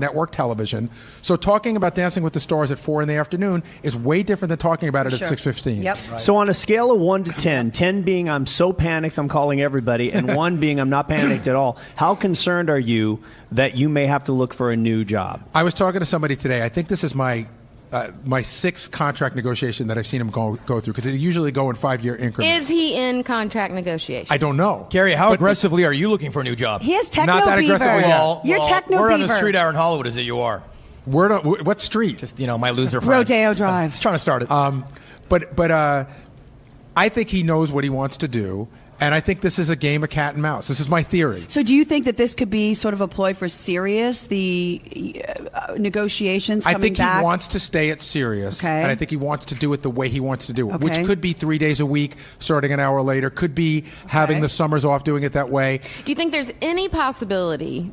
network television. So talking about Dancing with the Stars at 4 in the afternoon is way different than talking about it at 6:15. Yep. Right. So on a scale of 1 to 10, 10 being I'm so panicked I'm calling everybody, and 1 being I'm not panicked at all, how concerned are you that you may have to look for a new job? I was talking to somebody today. I think this is my 6th contract negotiation that I've seen him go through, because they usually go in 5-year increments. Is he in contract negotiations? I don't know. Gary, how aggressively are you looking for a new job? He is Techno Not that Beaver. aggressively, yeah. You're Techno We're Beaver. on the street hour in Hollywood, is it you are? What street? Just, might lose their friends. Rodeo Drive. Just trying to start it. But I think he knows what he wants to do, and I think this is a game of cat and mouse. This is my theory. So do you think that this could be sort of a ploy for Sirius, the negotiations coming back? I think he wants to stay at Sirius, Okay. and I think he wants to do it the way he wants to do it, Okay. which could be 3 days a week, starting an hour later, could be having the summers off, doing it that way. Do you think there's any possibility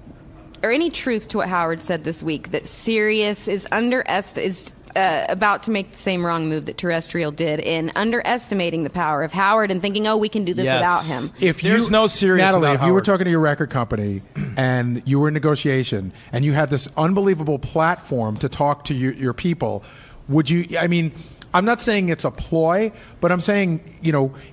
or any truth to what Howard said this week, that Sirius is about to make the same wrong move that Terrestrial did in underestimating the power of Howard and thinking, we can do this without him? If There's no Sirius Natalie, without if you were Howard. talking to your record company and you were in negotiation and you had this unbelievable platform to talk to your people, would you? I mean, I'm not saying it's a ploy, but I'm saying,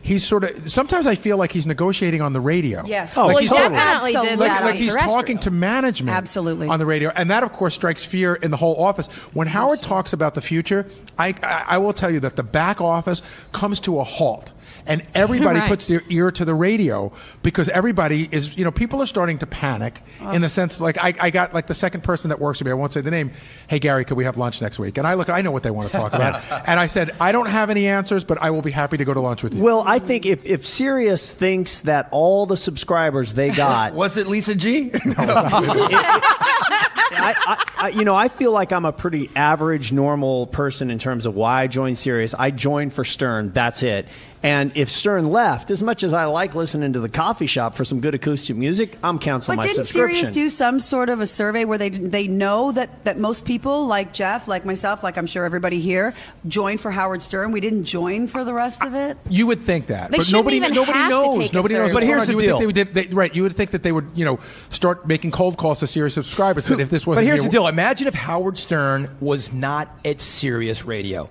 he's sort of. Sometimes I feel like he's negotiating on the radio. Yes. Well, he totally. definitely did that Like on he's Terrestrial. talking to management. Absolutely. On the radio. And that, of course, strikes fear in the whole office. When Howard talks about the future, I will tell you that the back office comes to a halt. And everybody Right. puts their ear to the radio, because everybody is, people are starting to panic in the sense, like, I got, like, the second person that works with me, I won't say the name, hey, Gary, could we have lunch next week? And I know what they want to talk about. And I said, I don't have any answers, but I will be happy to go to lunch with you. Well, I think if Sirius thinks that all the subscribers they got... Was it Lisa G? I feel like I'm a pretty average, normal person in terms of why I joined Sirius. I joined for Stern. That's it. And if Stern left, as much as I like listening to the coffee shop for some good acoustic music, I'm canceling my didn't subscription. Sirius do some sort of a survey where they know that most people, like Jeff, like myself, like I'm sure everybody here, joined for Howard Stern? We didn't join for the rest of it? You would think that, They but shouldn't nobody even knows. have to take a Nobody knows. survey. What's But here's going on. the You would deal. think they would, right? You would think that they would, start making cold calls to Sirius subscribers. That if this wasn't But here's here, the deal. Imagine if Howard Stern was not at Sirius Radio.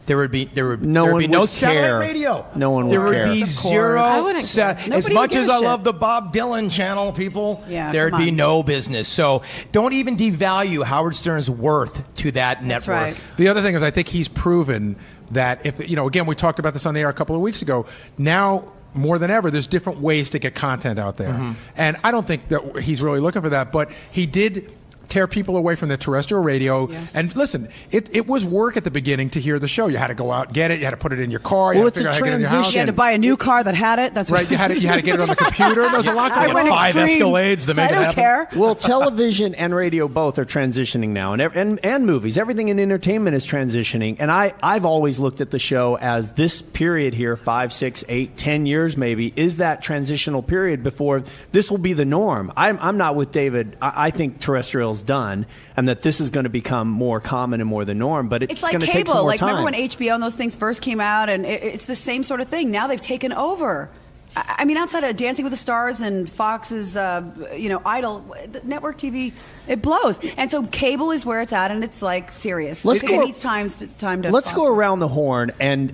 There would be No one no would satellite care. radio. No one would There would care. be Of course. zero. I wouldn't care. As Nobody much would as give a I shit. love the Bob Dylan channel, people, Yeah, there'd come be on. no business. So don't even devalue Howard Stern's worth to that That's network. right. the other thing is, I think he's proven that if again, we talked about this on the air a couple of weeks ago. Now, more than ever, there's different ways to get content out there, and I don't think that he's really looking for that. But he did tear people away from the terrestrial radio. Yes. And listen, it was work at the beginning to hear the show. You had to go out and get it. You had to put it in your car. You Well, had to figure it's out a how to get it in your house. You had to buy a new car that had it. That's Right, you had to get it on the computer. There was a lot I going went on. 5 extreme. Escalades to make I it don't happen. care. Well, television and radio both are transitioning now, and movies. Everything in entertainment is transitioning. And I've always looked at the show as this period here, 5, 6, 8, 10 years maybe, is that transitional period before this will be the norm. I'm not with David. I think terrestrial's done, and that this is going to become more common and more the norm. But it's like going to take some cable. more Like, time. remember when HBO and those things first came out, and it's the same sort of thing. Now they've taken over. I mean, outside of Dancing with the Stars and Fox's, Idol, the network TV, it blows. And so cable is where it's at, and it's like serious. Let's it go- needs time to. Let's go around the horn, and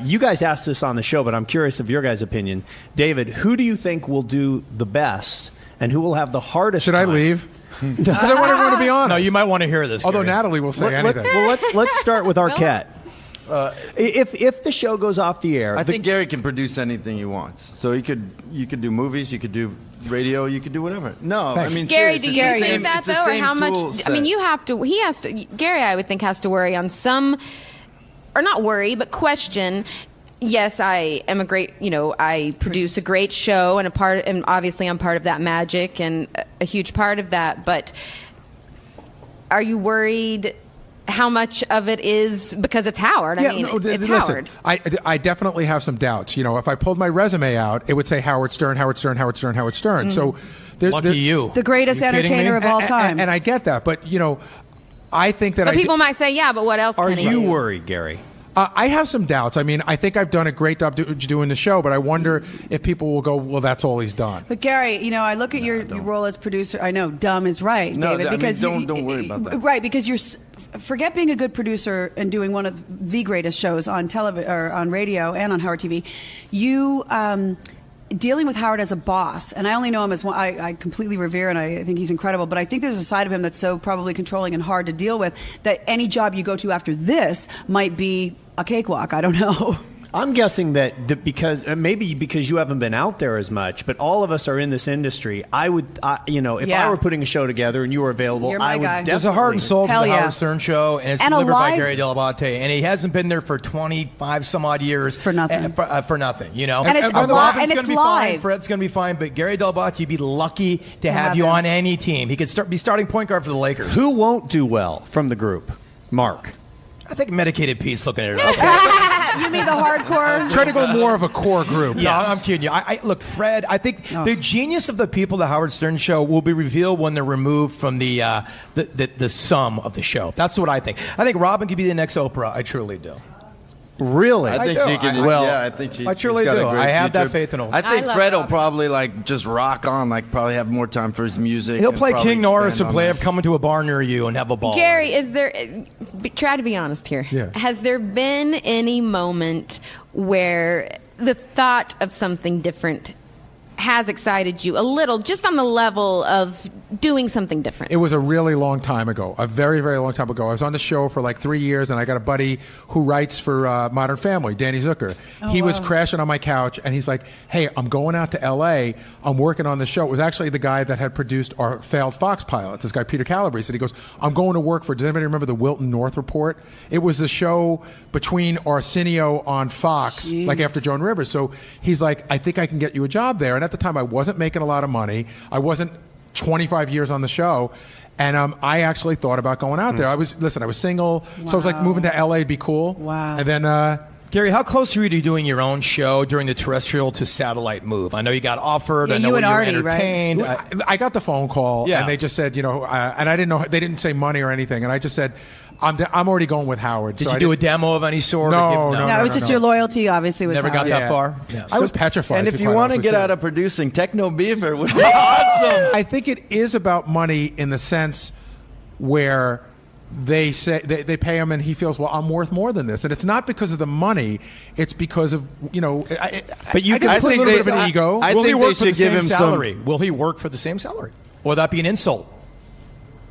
you guys asked this on the show, but I'm curious of your guys' opinion. David, who do you think will do the best, and who will have the hardest Should I time? leave? Because I want everyone to be honest. No, you might want to hear this. Although Gary. Natalie will say anything. Let's start with Arquette. If the show goes off the air, I think Gary can produce anything he wants. So you could do movies, you could do radio, you could do whatever. No, I mean, Gary, serious, do it's you the think same- that it's the though, or same how much? tool I mean, set. Gary, I would think, has to worry on some, or not worry, but question. Yes, I am a great, I produce a great show, and obviously I'm part of that magic and a huge part of that. But are you worried how much of it is because it's Howard? I mean, it's listen, Howard. I definitely have some doubts. If I pulled my resume out, it would say Howard Stern, Howard Stern, Howard Stern, Howard Stern. So Lucky you. The greatest You kidding me? entertainer of all time. And I get that, but I think that But people might say, yeah, but what else are can he you do? worried, Gary? I have some doubts. I mean, I think I've done a great job doing the show, but I wonder if people will go, well, that's all he's done. But Gary, I look at your role as producer. I know dumb is right, No, David. Because don't worry about that. Right, because forget being a good producer and doing one of the greatest shows on television or on radio and on Howard TV. You. Dealing with Howard as a boss, and I only know him as one, I completely revere and I think he's incredible, but I think there's a side of him that's so probably controlling and hard to deal with that any job you go to after this might be a cakewalk. I don't know. I'm guessing that because maybe because you haven't been out there as much, but all of us are in this industry. If I were putting a show together and you were available, You're my I would guy. definitely. There's a heart and soul to Hell the yeah. Howard Stern show, and it's And delivered by alive- Gary Dell'Abate, and he hasn't been there for 25 some odd years For nothing. For nothing, And it's Robin's alive- and gonna it's be live. fine, Fred's going to be fine, but Gary Dell'Abate, you'd be lucky to have have you him. on any team. He could be starting point guard for the Lakers. Who won't do well from the group? Mark. I think Medicated Pete's looking at it. Okay. You mean the hardcore? Try to go more of a core group. No, I'm kidding you. I look, Fred. I think the genius of the people, the Howard Stern show, will be revealed when they're removed from the sum of the show. That's what I think. I think Robin could be the next Oprah. I truly do. Really? I think do. she can. I think she. I truly she's got do. A great I have that future. faith in her. I think I love Fred will Robin. probably just rock on, probably have more time for his music. He'll and play probably King Norris expand and play on that. Come into a Bar Near You and have a ball. Gary, is there? Try to be honest here. Yeah. Has there been any moment where the thought of something different has excited you a little, just on the level of doing something different? It was a really long time ago, a very, very long time ago. I was on the show for like 3 years, and I got a buddy who writes for Modern Family, Danny Zucker. He was crashing on my couch, and he's like, hey, I'm going out to L.A. I'm working on the show. It was actually the guy that had produced our failed Fox pilots, this guy Peter Calabrese. And he goes, I'm going to work for, does anybody remember the Wilton North Report? It was the show between Arsenio on Fox, like after Joan Rivers. So he's like, I think I can get you a job there. And at the time, I wasn't making a lot of money. I wasn't 25 years on the show, and I actually thought about going out there. I was single, so I was like, moving to LA would be cool. Wow. And then Gary, how close were you to doing your own show during the terrestrial to satellite move? I know you got offered. Yeah, I know you and you were Artie, right? entertained. I got the phone call, Yeah. and they just said, and I didn't know, they didn't say money or anything, and I just said, I'm already going with Howard. Did so you do a demo of any sort? No, no, No, it was just your loyalty, obviously. Was Never got Howard. that Yeah. far. Yeah. I was petrified. And to if you quite want to honestly get say. out of producing, Techno Beaver would be awesome. I think it is about money in the sense where they say they pay him and he feels, well, I'm worth more than this, and it's not because of the money, it's because of But you I can guess put a a little little bit of an ego. I Will he think work they for the should give same him some- salary? Will he work for the same salary? Or that be an insult?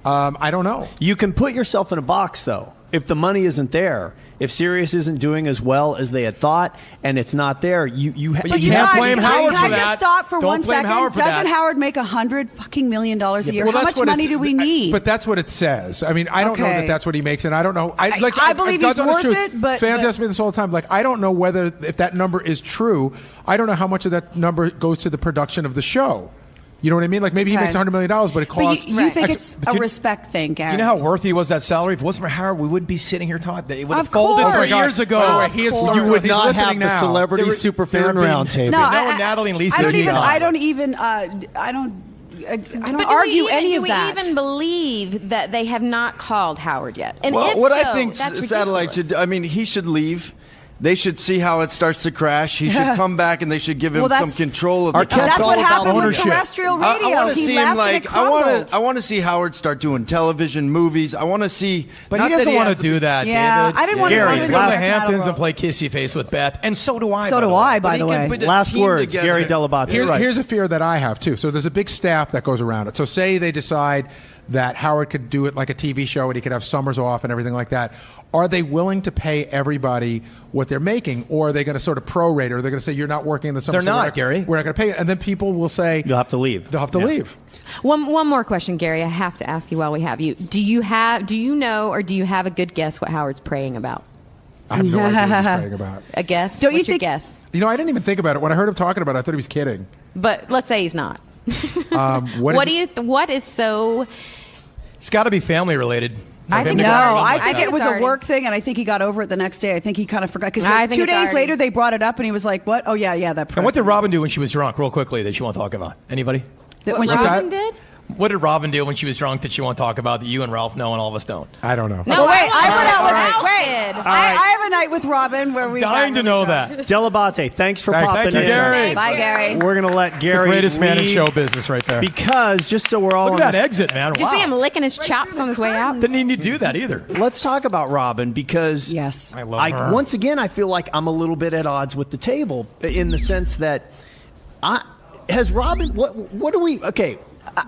I don't know. You can put yourself in a box, though. If the money isn't there, if Sirius isn't doing as well as they had thought, and it's not there, you But You can't blame can Howard I for just that. stop for Don't one blame second? Howard for Doesn't that. Howard make $100 million a year? Well, How that's much what money it's- do we need? But that's what it says. I mean, I don't know Okay. that that's what he makes, and I don't know. I believe I'll he's tell the worth truth. it, but- fans but- ask me this all the time. Like, I don't know whether if that number is true. I don't know how much of that number goes to the production of the show. You know what I mean? Like maybe he Okay. makes $100 million, but it But costs. you think Right. it's But a you- respect thing, Gary? You know how worthy was that salary? If it wasn't for Howard, we wouldn't be sitting here talking. It would have Of folded course. 3 years ago. By the way, he is course. you would he's not have listening the now. celebrity There super would fan be- roundtable. No, Noah, Natalie, and Lisa. I don't even. Gigi. I don't even. I don't But argue any do of we that. even believe that they have not called Howard yet? And Well, if what so, I think that's satellite ridiculous. should. I mean, he should leave. They should see how it starts to crash. He should come back, and they should give him Well, some that's- control of the Arquette's That's company. all what about happened with ownership. terrestrial radio. I want to He see left him and it like crumbled. I want to see Howard start doing television, movies. I want to see. But not he that doesn't want has to do that, Yeah, David. I didn't want to Gary, see He's him go to go the to Hamptons Cattle and play kissy face with Beth, and so do I. So by do the way. I, by But the he can way. put a Last team words, together. Gary Dell'Abate. Here's a fear that I have too. So there's a big staff that goes around it. So say they decide that Howard could do it like a TV show and he could have summers off and everything like that. Are they willing to pay everybody what they're making, or are they going to sort of prorate, or they're going to say you're not working in the summer? They're so not, we're Gary. We're not going to pay it, and then people will say You'll have to leave. They'll have to leave. One more question, Gary. I have to ask you while we have you. Do you know, or do you have a good guess what Howard's praying about? I have no idea what he's praying about. A guess? Don't you What's your think- guess? I didn't even think about it when I heard him talking about it. I thought he was kidding. But let's say he's not. What is so? It's got to be family related. I think No, it's Artie. I I think think it was it's a Artie. work thing, and I think he got over it the next day. I think he kind of forgot because I think 2 it's days Artie. later they brought it up, and he was like, "What? Oh yeah, that." And what did Robin do when she was drunk? Real quickly, that you want to talk about? Anybody? That What when she Robin was, did? What did Robin do when she was drunk that she won't talk about that you and Ralph know and all of us don't? I don't know. No, Wait, I went out with Ralph wait. did. I have a night with Robin where we Dying to know that. Dell'Abate, thanks for Thank popping you, in. Gary. Bye, Gary. We're going to let Gary The greatest man in leave show business right there. because just so we're all Look at on that exit, man. Did you see him Wow. licking his chops on his way out? Didn't need to do that either. Let's talk about Robin because Yes. I love her. once again, I feel like I'm a little bit at odds with the table in the sense that has Robin, what do we, okay,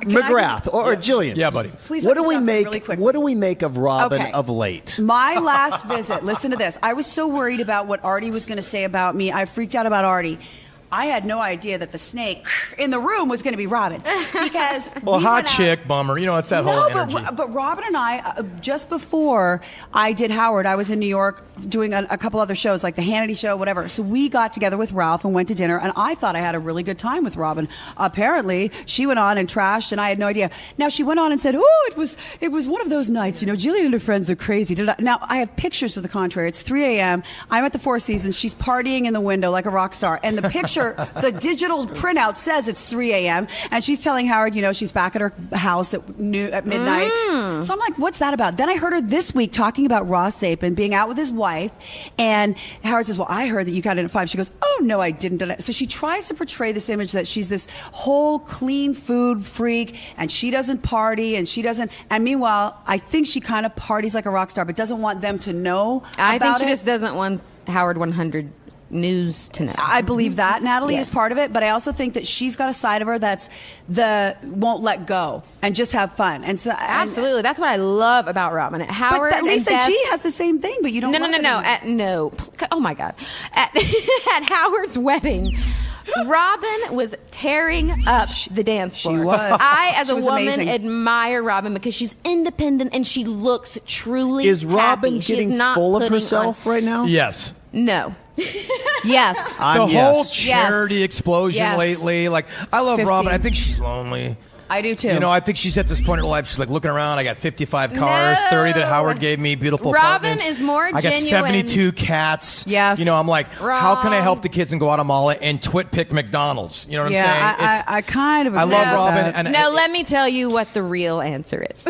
McGrath or Jillian. Yeah, buddy. Please What do let me we jump in make? really quickly. What do we make of Robin Okay. of late? My last visit, listen to this. I was so worried about what Artie was going to say about me. I freaked out about Artie. I had no idea that the snake in the room was going to be Robin because Well, we hot went out- chick, bummer. You know, it's that whole energy. but Robin and I, just before I did Howard, I was in New York doing a couple other shows like the Hannity Show, whatever. So we got together with Ralph and went to dinner, and I thought I had a really good time with Robin. Apparently, she went on and trashed, and I had no idea. Now she went on and said, "Oh, it was one of those nights. You know, Jillian and her friends are crazy." Now I have pictures to the contrary. It's 3 a.m. I'm at the Four Seasons. She's partying in the window like a rock star, and the picture, the digital printout says it's 3 a.m. and she's telling Howard, you know, she's back at her house at midnight. So I'm like, what's that about? Then I heard her this week talking about Ross Zapin being out with his wife, and Howard says, well, I heard that you got in at 5. She goes, oh, no, I didn't. So she tries to portray this image that she's this whole clean food freak, and she doesn't party, and she doesn't, and meanwhile, I think she kind of parties like a rock star, but doesn't want them to know I think about she it. just doesn't want Howard 100 News to know. I believe that Natalie Yes. is part of it, but I also think that she's got a side of her that's won't let go and just have fun. And so Absolutely, that's what I love about Robin. At Howard, But Lisa and Beth- G has the same thing, but you don't. No. love it anymore. No. Oh my God. At Howard's wedding, Robin was tearing up the dance floor. She was. I, as She a was woman, amazing. admire Robin because she's independent and she looks truly Is Robin happy. She is getting not full of putting herself on- right now? Yes. No. Yes. The I'm whole yes. charity explosion Yes. lately. Like, I love 50. Robin. I think she's lonely. I do too. You know, I think she's at this point in her life. She's like looking around. I got 55 cars, 30 that No. Howard gave me, beautiful Robin apartments. is more I got genuine. 72 cats. Yes. You know, I'm like, how can I Wrong. help the kids in Guatemala and twit pick McDonald's? You know what I'm saying? yeah, I kind of. I agree love with Robin. that. And No, let me tell you what the real answer is.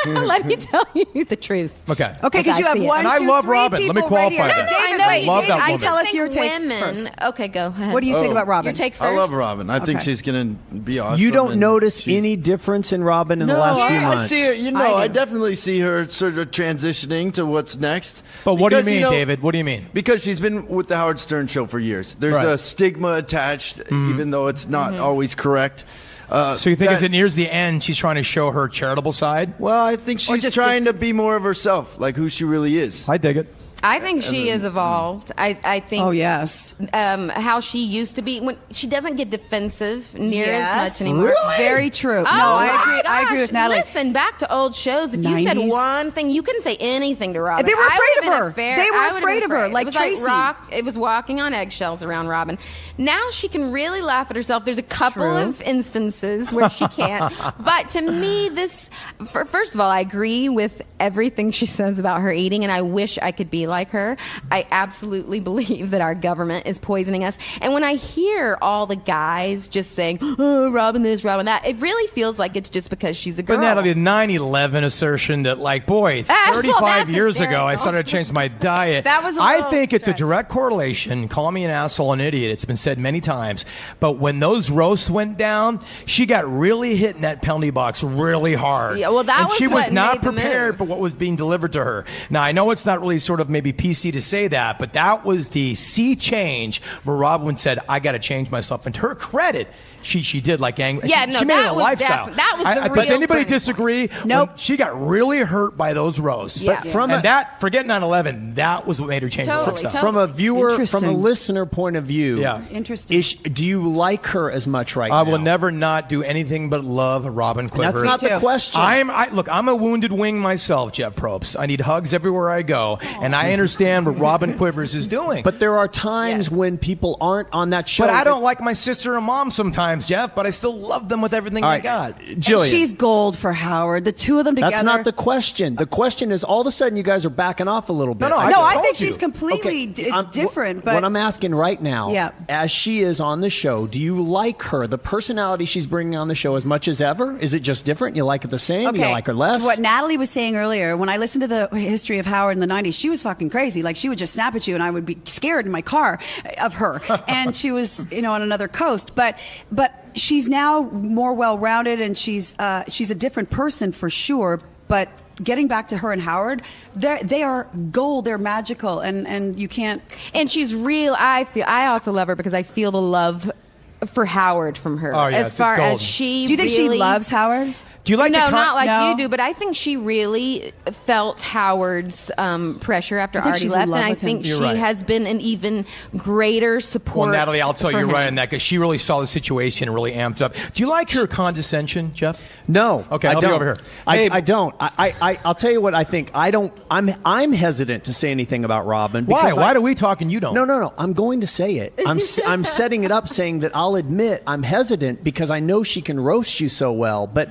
Let me tell you the truth. Okay. Okay, because I you have see it. one, And I two, love three Robin. Let me people right qualify here. that. David, I wait, love that David, woman. tell us your think take women. first. Okay, go ahead. What do you think about Robin? Your take first. I love Robin. I think Okay. she's going to be awesome. You don't and notice she's- any difference in Robin in the No, last few I months? see her. You know, I I do. definitely see her sort of transitioning to what's next. But what do you Because, mean, know, David? What do you mean? Because she's been with the Howard Stern show for years. There's Right. a stigma attached, even though it's not always correct. So you think as that's- it nears the end, she's trying to show her charitable side? Well, I think she's just trying to distance. be more of herself, like who she really is. I dig it. I think she is evolved. I think. Oh yes. How she used to be when she doesn't get defensive near Yes. as much anymore. Very true. Oh no, my I agree. I agree gosh. with Natalie. Listen, back to old shows. If you said 90s. one thing, you couldn't say anything to Robin. They were I afraid would've of been her. a fair- They were I would've afraid been of her, afraid. like it was Tracy. It was walking on eggshells around Robin. Now she can really laugh at herself. There's a couple True. of instances where she can't. But to me, first of all, I agree with everything she says about her eating, and I wish I could be like her. I absolutely believe that our government is poisoning us. And when I hear all the guys just saying, oh, Robin this, Robin that, it really feels like it's just because she's a girl. But Natalie, the 9/11 assertion that, like, boy, 35 that's years ago, I hysterical. started to change my diet. That was a I little think it's a stretch. direct correlation. Call me an asshole, an idiot. It's been said many times. But when those roasts went down, she got really hit in that penalty box really hard. Yeah, well, that and was she was what not made the prepared move. for what was being delivered to her. Now, I know it's not really sort of maybe PC to say that, but that was the sea change where Robin said, I got to change myself. And to her credit, she did like angry. Yeah, she, no, she made that it a was lifestyle. that was the Does real anybody turning point. disagree? Nope. When she got really hurt by those roasts. Yeah. From and a- that, forget 9/11, that was what made her change her Totally, lifestyle. From a viewer, from a Interesting. listener point of view, Yeah. Interesting. do you like her as much right now? I will never not do anything but love Robin Quivers. That's not the too. question. Look, I'm a wounded wing myself, Jeff Probst. I need hugs everywhere I go, and I understand what Robin Quivers is doing. But there are times Yeah. when people aren't on that show. I don't like my sister and mom sometimes times, Jeff, but I still love them with everything they got. Jillian. And she's gold for Howard. The two of them together. That's not the question. The question is, all of a sudden, you guys are backing off a little bit. No, I think told she's you. completely. It's different. But what I'm asking right now, as she is on the show, do you like her, the personality she's bringing on the show, as much as ever? Is it just different? You like it the same? Okay. You like her less? What Natalie was saying earlier, when I listened to the history of Howard in the 90s, she was fucking crazy. Like, she would just snap at you, and I would be scared in my car of her. And she was, on another coast. But she's now more well-rounded, and she's a different person for sure. But getting back to her and Howard, they are gold. They're magical, and you can't. And she's real. I also love her because I feel the love for Howard from her. Oh, yeah, as far as she. Do you think she loves Howard? Do you like no, not like No. you do, but I think she really felt Howard's pressure after I think Artie she's in left, love and I with him. think You're she right. has been an even greater support. Well, Natalie, I'll tell you, for you're him. right on that because she really saw the situation and really amped up. Do you like her condescension, Jeff? No. Okay, I I'll be don't. over here. I don't. I'll tell you what I think. I'm hesitant to say anything about Robin. Why? because Why do we talk and you don't? No. I'm going to say it. I'm setting it up saying that I'll admit I'm hesitant because I know she can roast you so well, but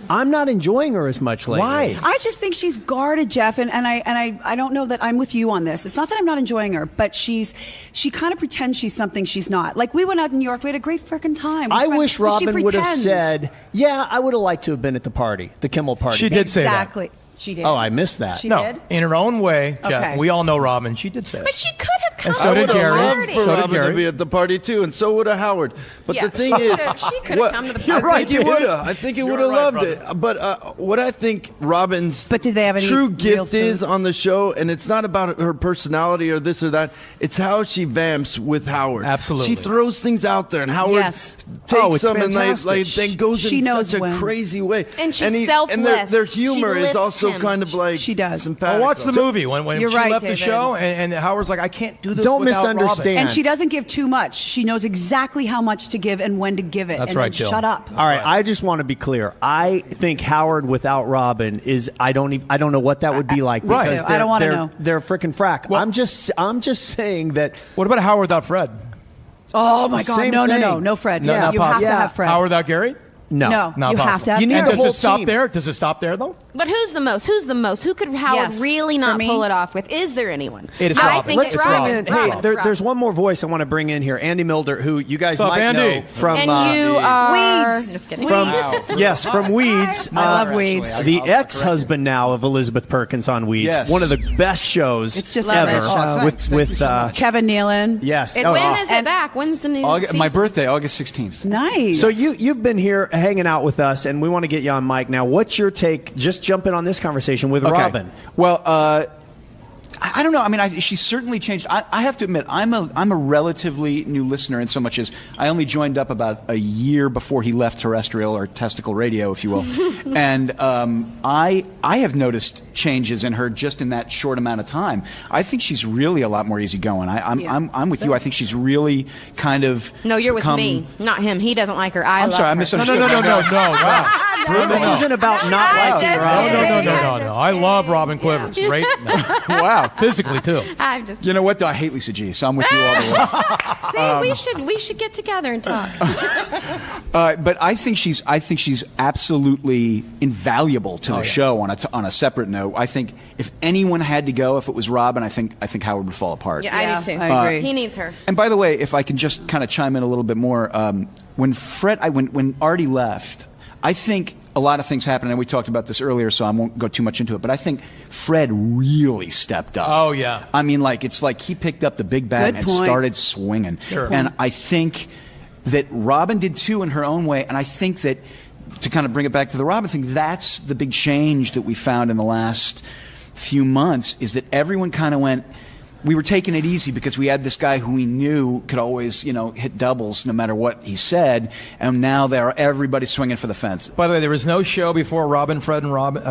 I'm not enjoying her as much lately. Why? I just think she's guarded, Jeff, and I don't know that I'm with you on this. It's not that I'm not enjoying her, but she kind of pretends she's something she's not. Like, we went out in New York, we had a great freaking time. I wish But she Robin would have pretends. said, "Yeah, I would have liked to have been at the party, the Kimmel party." She did say that. Exactly. She did. Oh, I missed that. She No, did? in her own way, Jeff. Okay. We all know Robin. She did say that. But she could have come. And so I did would have Gary. loved for So did Robin Gary. to be at the party too, and so would have Howard. But Yeah, the thing she is, could have come to the I party. think he would have. I think he You're would have right, loved it. But what I think Robin's But did they have any true real gift food? is on the show, and it's not about her personality or this or that. It's how she vamps with Howard. Absolutely. she throws things out there, and Howard Yes. takes Oh, it's them and fantastic. then goes She in knows such a when. crazy way. And she's and their selfless. humor She is lifts also him. kind of like She does. sympathetic. Well, watch the movie when You're she right, left the David. show, and Howard's like, I can't do this. Don't without misunderstand. And she doesn't give too much. She knows exactly how much to give and when to give it. That's and right, then Jill. shut up. All right, I just want to be clear. I think Howard without Robin is I don't know what that would be like. Right. because Me too. I don't wanna they're- know. They're freaking frack. Well- I'm just saying that. What about Howard without Fred? Oh, my God. Same No, thing. no, Fred. No, not you have possible. to have Fred. Howard without Gary? No, No. Not You have possible. to have You need Gary. a And whole does it stop team. there? Does it stop there though? But who's the most? Who's the most? Who could Howard Yes. really For not me? pull it off with? Is there anyone? It is I Robin. think Let's it's bring Robin. in- Hey, Robin. there's one more voice I want to bring in here. Andy Milder, who you guys What's up, might Andy? know from And you are Weeds. Just kidding. from yes, from Weeds. I love Weeds. The ex-husband now of Elizabeth Perkins on Weeds. Yes. One of the best shows It's just Love a ever. great show. With Kevin Nealon. yes. It's- Oh, When wow. is it back? When's the new season? My birthday, August 16th. Nice. So you've been here hanging out with us, and we want to get you on mic now. What's your take? Just jump in on this conversation with Robin. Well, I don't know. I mean, she's certainly changed. I have to admit, I'm a relatively new listener in so much as I only joined up about a year before he left terrestrial or testicle radio, if you will. And I have noticed changes in her just in that short amount of time. I think she's really a lot more easygoing. I'm with you. I think she's really kind of No, you're with come- me, not him. He doesn't like her. I I'm love sorry, I her. misunderstood. Wow. This isn't about not I liking just- Robin. No. I love Robin Quivers. Great. Wow. Physically, too. I'm just. You know what, though? I hate Lisa G, so I'm with you all the way. See, we should get together and talk. But I think she's absolutely invaluable to the show. On a separate note, I think if anyone had to go, if it was Robin, I think Howard would fall apart. Yeah, I do too. I agree. He needs her. And by the way, if I can just kind of chime in a little bit more, when Artie left, I think a lot of things happened, and we talked about this earlier, so I won't go too much into it. But I think Fred really stepped up. Oh, yeah. I mean, it's like he picked up the big bat Good and point. started swinging. Sure. And I think that Robin did too in her own way, and I think that to kind of bring it back to the Robin thing, that's the big change that we found in the last few months is that everyone kind of went. We were taking it easy because we had this guy who we knew could always, hit doubles no matter what he said, and now everybody's swinging for the fence. By the way, there was no show before Robin, Fred, and Robin.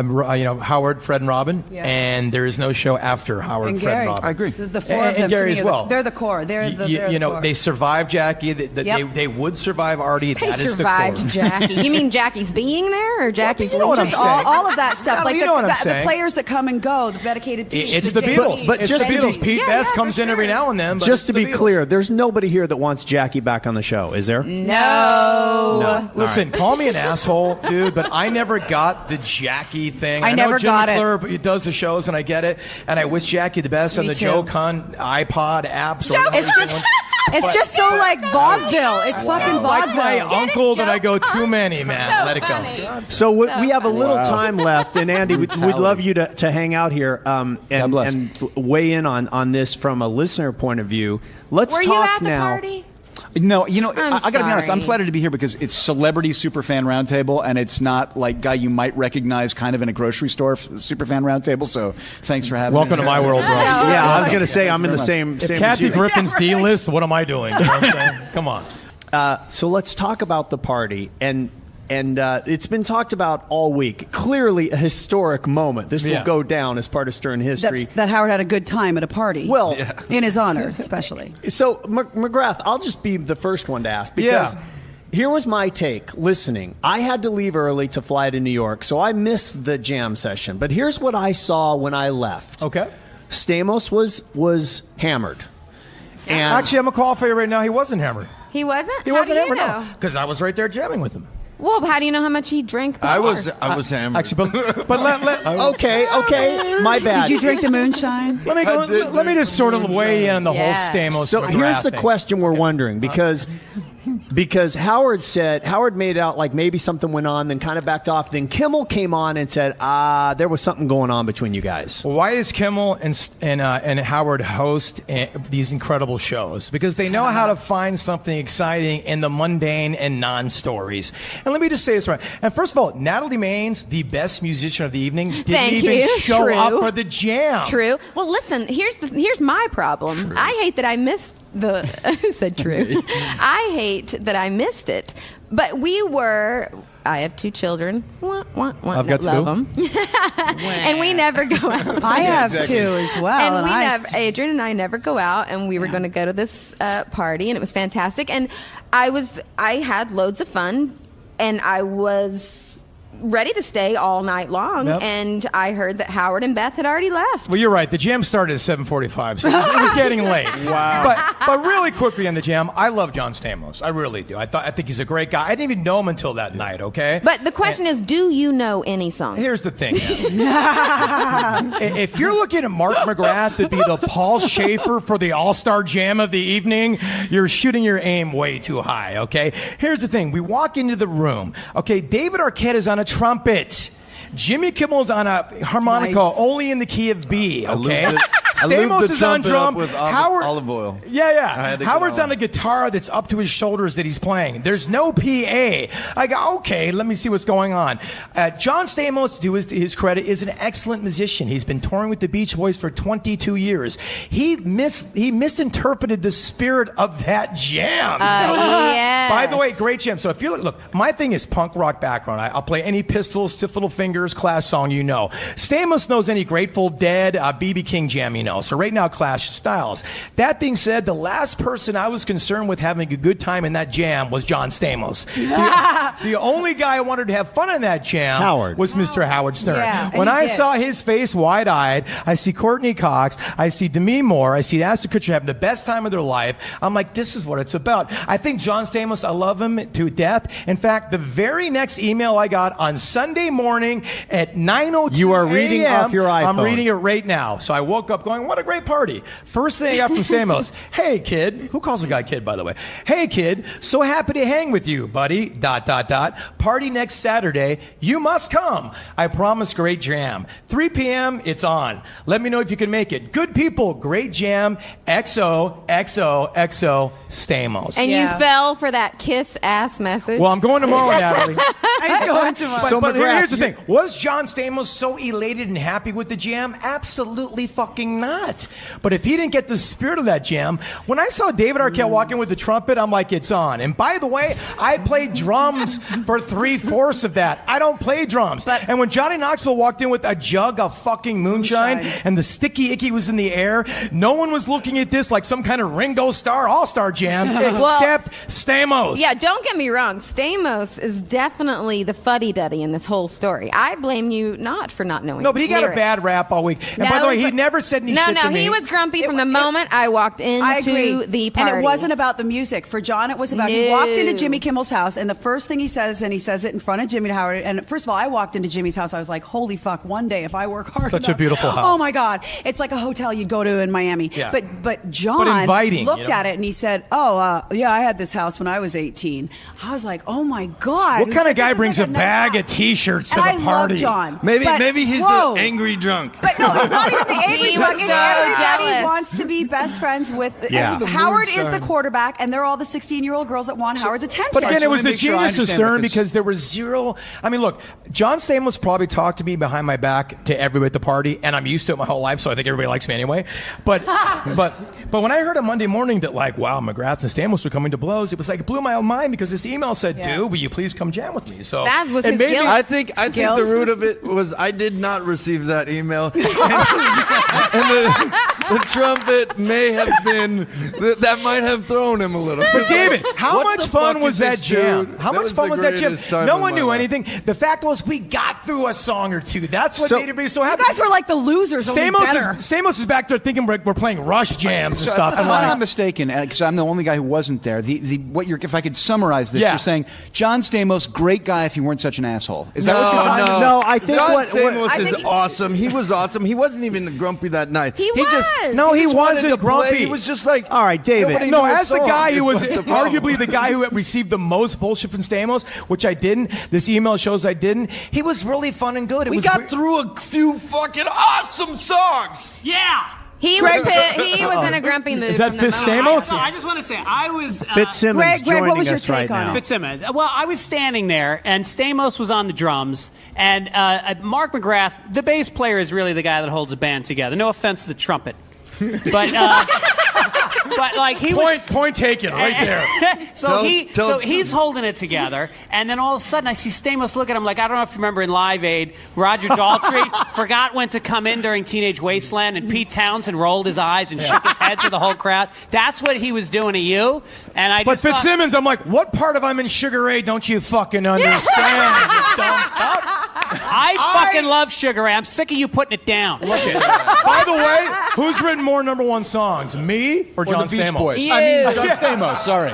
Howard, Fred, and Robin, Yeah. and there is no show after Howard, And Fred, Gary. and Robin. I agree. The four of And them. to Gary me as are well. They're the core. They're the core. They survived Jackie. Yep. They would survive Artie. They That is the survived core. Jackie. You mean Jackie's being there or Jackie's you know what I'm Just saying. all of that stuff. Yeah, like you know what I'm the saying. players that come and go, the dedicated people. It's the Jay Beatles. Z. But It's just the Beatles. Pete Best for comes in every sure. now and then. But Just it's to the be Beatles. clear, there's nobody here that wants Jackie back on the show, is there? No. Listen, call me an asshole, dude, but I never got the Jackie thing. I know never Jimmy got it. McClure, but he does the shows, and I get it. And I wish Jackie the best on Me the too. Joe Con iPod apps. Or Joe, whatever it's he's just- doing. It's just so like vaudeville. It's fucking It's like my vaudeville. uncle that I go too many, man. So Let it funny. go. So we have a little time left, and Andy, we'd love you to hang out here and bless. weigh in on this from a listener point of view. Let's Were talk you at the now. party? No, I got to be honest. I'm sorry. flattered to be here because it's Celebrity Superfan Roundtable, and it's not like guy you might recognize kind of in a grocery store Superfan Roundtable. So thanks for having me. Welcome to my world, bro. Yeah, I was going to say I'm in the same. If same Kathy as you. Griffin's D-list, what am I doing? You know what I'm saying? Come on. So let's talk about the party, and it's been talked about all week. Clearly, a historic moment. This will Yeah. go down as part of Stern history. That Howard had a good time at a party. Well, in his honor, especially. So, McGrath, I'll just be the first one to ask because here was my take listening. I had to leave early to fly to New York, so I missed the jam session. But here's what I saw when I left. Okay. Stamos was hammered. And Actually, I'm going to call for you right now. He wasn't hammered. He wasn't? He wasn't How do hammered, you no. know? Because I was right there jamming with him. Well, how do you know how much he drank before? I was hammered. Actually, but let okay, my bad. Did you drink the moonshine? me go, let me just sort of weigh in on the Yes. whole Stamos. So McGrath here's the thing. question we're wondering because Howard made it out like maybe something went on, then kind of backed off. Then Kimmel came on and said, there was something going on between you guys. Well, why is Kimmel and Howard host these incredible shows? Because they know how to find something exciting in the mundane and non-stories. And let me just say this right. And first of all, Natalie Maines, the best musician of the evening, didn't Thank even you. show True. up for the jam. True. Well, listen, here's my problem. I hate that I missed the who said true. I hate that I missed it. But I have 2 children. I've got love 2. them. And we never go out. I have 2 as well. And I Adrian and I never go out, and we were going to go to this party, and it was fantastic. And I had loads of fun, and I was ready to stay all night long. Yep. And I heard that Howard and Beth had already left. Well, you're right. The jam started at 7:45, so it was getting late. Wow. But really quickly on the jam, I love John Stamos. I really do. I think he's a great guy. I didn't even know him until that night. Okay. But the question is, do you know any songs? Here's the thing. If you're looking at Mark McGrath to be the Paul Schaefer for the All-Star Jam of the evening, you're shooting your aim way too high, okay? Here's the thing. We walk into the room. Okay, David Arquette is on a trumpet. Jimmy Kimmel's on a harmonica, Nice. only in the key of B, okay? I lubed Stamos the is on trumpet up drum. with Howard, olive oil. I Yeah. had to get Howard's all on a guitar that's up to his shoulders that he's playing. There's no PA. I go, okay, let me see what's going on. John Stamos, to his credit, is an excellent musician. He's been touring with the Beach Boys for 22 years. He misinterpreted the spirit of that jam. Yes. By the way, great jam. So if you look, my thing is punk rock background. I'll play any Pistols, Stiff Little Fingers, Clash song you know. Stamos knows any Grateful Dead, B.B. King jam you know. So right now, Clash styles. That being said, the last person I was concerned with having a good time in that jam was John Stamos. The only guy I wanted to have fun in that jam was Mr. Howard Stern. Yeah, and when he I did. saw his face wide-eyed, I see Courtney Cox, I see Demi Moore, I see Ashton Kutcher having the best time of their life. I'm like, this is what it's about. I think John Stamos, I love him to death. In fact, the very next email I got on Sunday morning at 9:02 You are reading a.m., off your iPhone. I'm reading it right now. So I woke up going, what a great party. First thing I got from Stamos, hey kid, who calls a guy kid, by the way? Hey kid, so happy to hang with you, buddy, ... Party next Saturday, you must come. I promise great jam. 3 p.m., it's on. Let me know if you can make it. Good people, great jam, XOXOXO Stamos. And Yeah. you fell for that kiss ass message. Well, I'm going tomorrow, Natalie. He's going to But McGrath, here's the thing. Was John Stamos so elated and happy with the jam? Absolutely fucking not. But if he didn't get the spirit of that jam, when I saw David Arquette walk in with the trumpet, I'm like, it's on. And by the way, I played drums for 3/4 of that. I don't play drums. And when Johnny Knoxville walked in with a jug of fucking moonshine and the sticky icky was in the air, no one was looking at this like some kind of Ringo Starr All-Star Jam except Stamos. Yeah, don't get me wrong. Stamos is definitely the fuddy-duddy in this whole story. I blame you not for not knowing. No, but he got a lyrics. bad rap all week. And by the way, he never said any No, to me. he was grumpy from the moment I walked I agree. into the party. And it wasn't about the music. For John, it was about he walked into Jimmy Kimmel's house, and the first thing he says, and he says it in front of Jimmy Howard. And first of all, I walked into Jimmy's house. I was like, holy fuck, one day if I work hard Such a enough- beautiful house. Oh my God. It's like a hotel you'd go to in Miami. Yeah. But John inviting, looked you know? at it and he said, yeah, I had this house when I was 18. I was like, oh my God. What kind of guy This is brings like a nice bag house. of T-shirts to And the I party? love John. Maybe But, he's whoa. the angry drunk. But no, it's not even the angry He drunk. was It's so everybody jealous. wants to be best friends with. Yeah. and Howard is the quarterback, and they're all the 16-year-old girls that want Howard's attention. But again, so it was let me the make sure I genius of understand Stern because- because there was zero. I mean, look, John Stamos probably talked to me behind my back to everybody at the party, and I'm used to it my whole life, so I think everybody likes me anyway. But when I heard on Monday morning that like, wow, McGrath and Stamos were coming to blows, it was like it blew my own mind because this email said, Yeah. "Dude, will you please come jam with me?" So That was and his maybe- guilt. I think Guilt? the root of it was I did not receive that email, and the trumpet may have been that might have thrown him a little. But David, how What much the fun fuck was is that this jam? dude? How That much fun the was that jam? greatest time No of one my knew life. anything. The fact was, we got through a song or two. That's what made everybody so happy. You guys were like the losers. only better. Stamos is back there thinking we're playing Rush jams and So stuff. If And I'm like, not mistaken, because I'm the only guy who wasn't there. If I could summarize this, Yeah. you're saying John Stamos, great guy if he weren't such an asshole. Is that what you're trying to say? No, I think John what- Stamos I is think- awesome. He was awesome. He wasn't even grumpy that night. He just was. No, he just wanted wasn't to play. grumpy. He was just like, All right, David. nobody no, knew a as the song. guy who It's was the problem. arguably the guy who had received the most bullshit from Stamos, which I didn't. This email shows I didn't. He was really fun and good. It We was got weird. through a few fucking awesome songs. Yeah. He was he was in a grumpy mood. Is that from the Fitz moment. Stamos? So I just want to say, I was Fitzsimmons Greg, joining what was your us right take on now. it? Fitzsimmons. Well, I was standing there, and Stamos was on the drums, and Mark McGrath, the bass player, is really the guy that holds a band together. No offense to the trumpet, but like he was. Point taken right there. So Tell- he's holding it together, and then all of a sudden I see Stamos look at him like, I don't know if you remember in Live Aid, Roger Daltrey forgot when to come in during Teenage Wasteland, and Pete Townsend rolled his eyes and shook his head to the whole crowd. That's what he was doing to you, and I But just thought- Fitzsimmons, I'm like, what part of I'm in Sugar Ray don't you fucking understand? you dumb fuck? I fucking love Sugar Ray. I'm sick of you putting it down. Look at By the way, who's written more #1 songs, me or John the Beach Stamos? Boys. You. I mean, John Stamos. Sorry.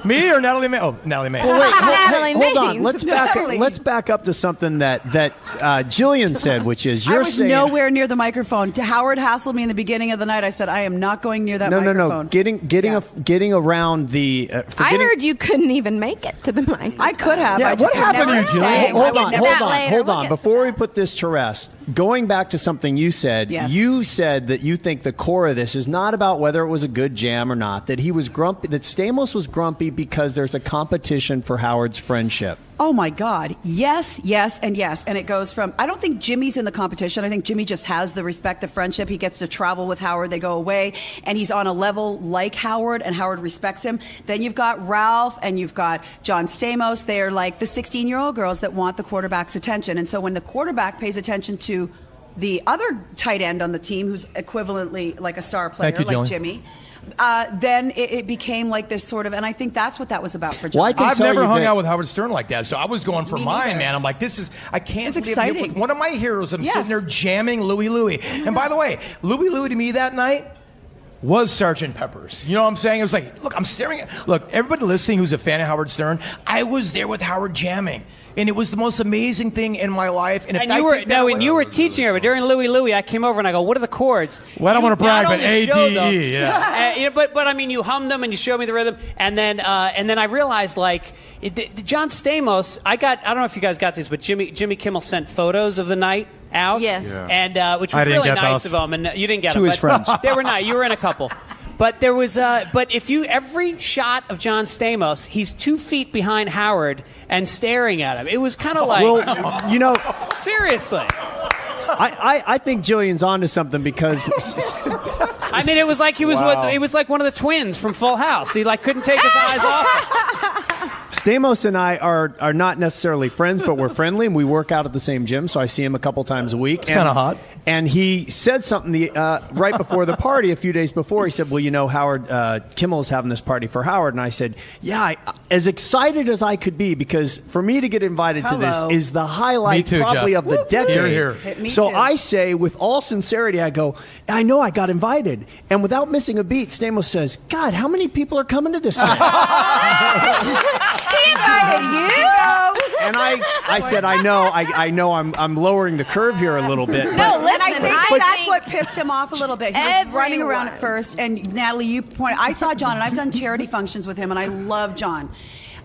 Me or Natalie May? Oh, Natalie May. Well, wait, Natalie hold on. Maines. Let's back up to something that Jillian said, which is I you're was saying nowhere near the microphone. Howard hassled me in the beginning of the night. I said, I am not going near that microphone. Getting around the. I heard you couldn't even make it to the mic. I could have. Yeah, I what just happened never to you, said. Jillian? We'll Hold get on, to hold that on, later. hold We'll on. get- Before we put this to rest, going back to something you said, Yes. you said that you think the core of this is not about whether it was a good jam or not, that he was grumpy, that Stamos was grumpy because there's a competition for Howard's friendship. Oh my God. Yes, yes, and yes. And it goes from, I don't think Jimmy's in the competition. I think Jimmy just has the respect, the friendship. He gets to travel with Howard. They go away and he's on a level like Howard and Howard respects him. Then you've got Ralph and you've got John Stamos. They're like the 16-year-old girls that want the quarterback's attention. And so when the quarterback pays attention to the other tight end on the team, who's equivalently like a star player, Thank you, like Jillian. Jimmy, then it became like this sort of, and I think that's what that was about for John. Well, I can I've tell never you hung that- out with Howard Stern like that, so I was going for Me mine, neither. man. I'm like, I can't It's believe I'm here exciting. with one of my heroes. I'm Yes. sitting there jamming Louie. And by the way, Louie to me that night was Sgt. Pepper's. You know what I'm saying? It was like, look, I'm staring at, look, everybody listening who's a fan of Howard Stern, I was there with Howard jamming. And it was the most amazing thing in my life. And, if And I you were take that away- when you were teaching her, but during Louie, I came over and I go, "What are the chords?" Well, I don't You want to brag, not but only showed them- ADE, yeah. But I mean, you hummed them and you showed me the rhythm, and then I realized like John Stamos. I don't know if you guys got this, but Jimmy Kimmel sent photos of the night out. Yes. Yeah. And which I was didn't really get nice those. of him, and you didn't get To them. his but friends. They were nice. You were in a couple. But there was, but if you every shot of John Stamos, he's 2 feet behind Howard and staring at him. It was kind of like, Well, you know, seriously. I think Jillian's onto something because I mean, it was like he was. It was like one of the twins from Full House. He like couldn't take his eyes off him. Stamos and I are not necessarily friends, but we're friendly, and we work out at the same gym, so I see him a couple times a week. It's kind of hot. And he said something right before the party, a few days before. He said, well, you know, Howard Kimmel is having this party for Howard. And I said, yeah, as excited as I could be, because for me to get invited to this is the highlight probably Jeff. of the decade. Here. So I say, with all sincerity, I go, I know I got invited. And without missing a beat, Stamos says, God, how many people are coming to this thing? He invited you. And I said, I know I'm lowering the curve here a little bit. No, listen, And I think I that's think what pissed him off a little bit. He was running around at first, and Natalie, you pointed. I saw John, and I've done charity functions with him, and I love John.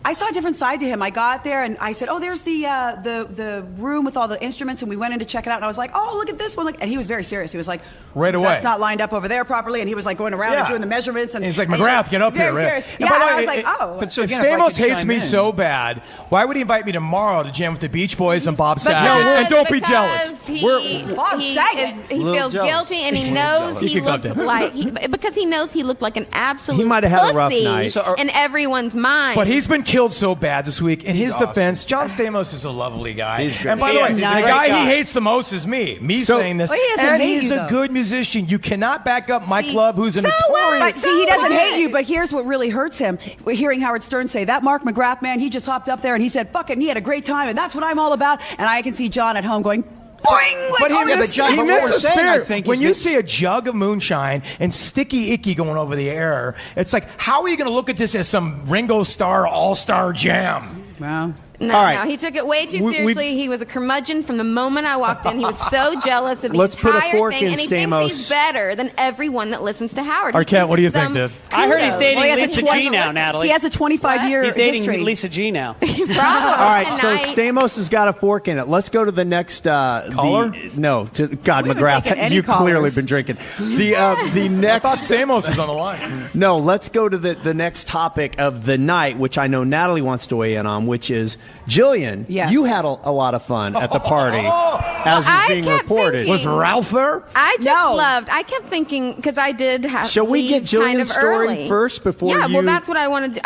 I saw a different side to him. I got there and I said, "Oh, there's the room with all the instruments," and we went in to check it out. And I was like, "Oh, look at this one!" And he was very serious. He was like, right away, "That's not lined up over there properly." And he was like going around and doing the measurements. And he's like, "McGrath, get up here!" Very serious. And Yeah, by the and I way, was like, "Oh." But so if again, Stamos if I could hates chime me in. so bad, why would he invite me tomorrow to jam with the Beach Boys and Bob Saget? Because- And don't be jealous. Bob Saget. He Little feels jealous. guilty, and he knows You he can come looked down. like because he knows he looked like an absolute He might have had a rough pussy night. So in everyone's mind. But he's been killed so bad this week. In his awesome. defense, John Stamos is a lovely guy. He's great. And by He the way, is. the He's a great guy guy. he hates the most is me. So- Saying this. Well, he doesn't and hate he's you, a though. good musician. You cannot back up Mike See, Love, who's a But notorious. see, he doesn't hate you, but here's what really hurts him. We're hearing Howard Stern say, that Mark McGrath man, he just hopped up there and he said, fuck it, and he had a great time, and that's what I'm all about. And I can see John at home going, boing! Like, But he oh, missed, this- John, he but missed what the we're saying, I spirit. think, When is you that- see a jug of moonshine and Sticky Icky going over the air, it's like, how are you going to look at this as some Ringo Starr all-star jam? Wow. No, All right. no, he took it way too We- seriously. He was a curmudgeon from the moment I walked in. He was so jealous of the Let's put a entire fork thing, in and he Stamos. thinks he's better than everyone that listens to Howard. He Arquette, thinks what do you it's think, some dude? I heard he's kudos. dating Well, he has a Lisa 20 G now, Natalie. He has a 25-year He's dating history. Lisa G now. Probably. All right, And so I- Stamos has got a fork in it. Let's go to the next Caller? No, to God We haven't McGrath. taken any You've clearly callers. been drinking. The I thought next. Stamos is on the line. No, let's go to the next topic of the night, which I know Natalie wants to weigh in on, which is Jillian. Yes. You had a lot of fun at the party, as Well, is I being kept reported. thinking- Was Ralph there? I just No. loved. I kept thinking because I did have. Shall we get leave kind Jillian's of story early. first before Yeah, you- well, that's what I wanted.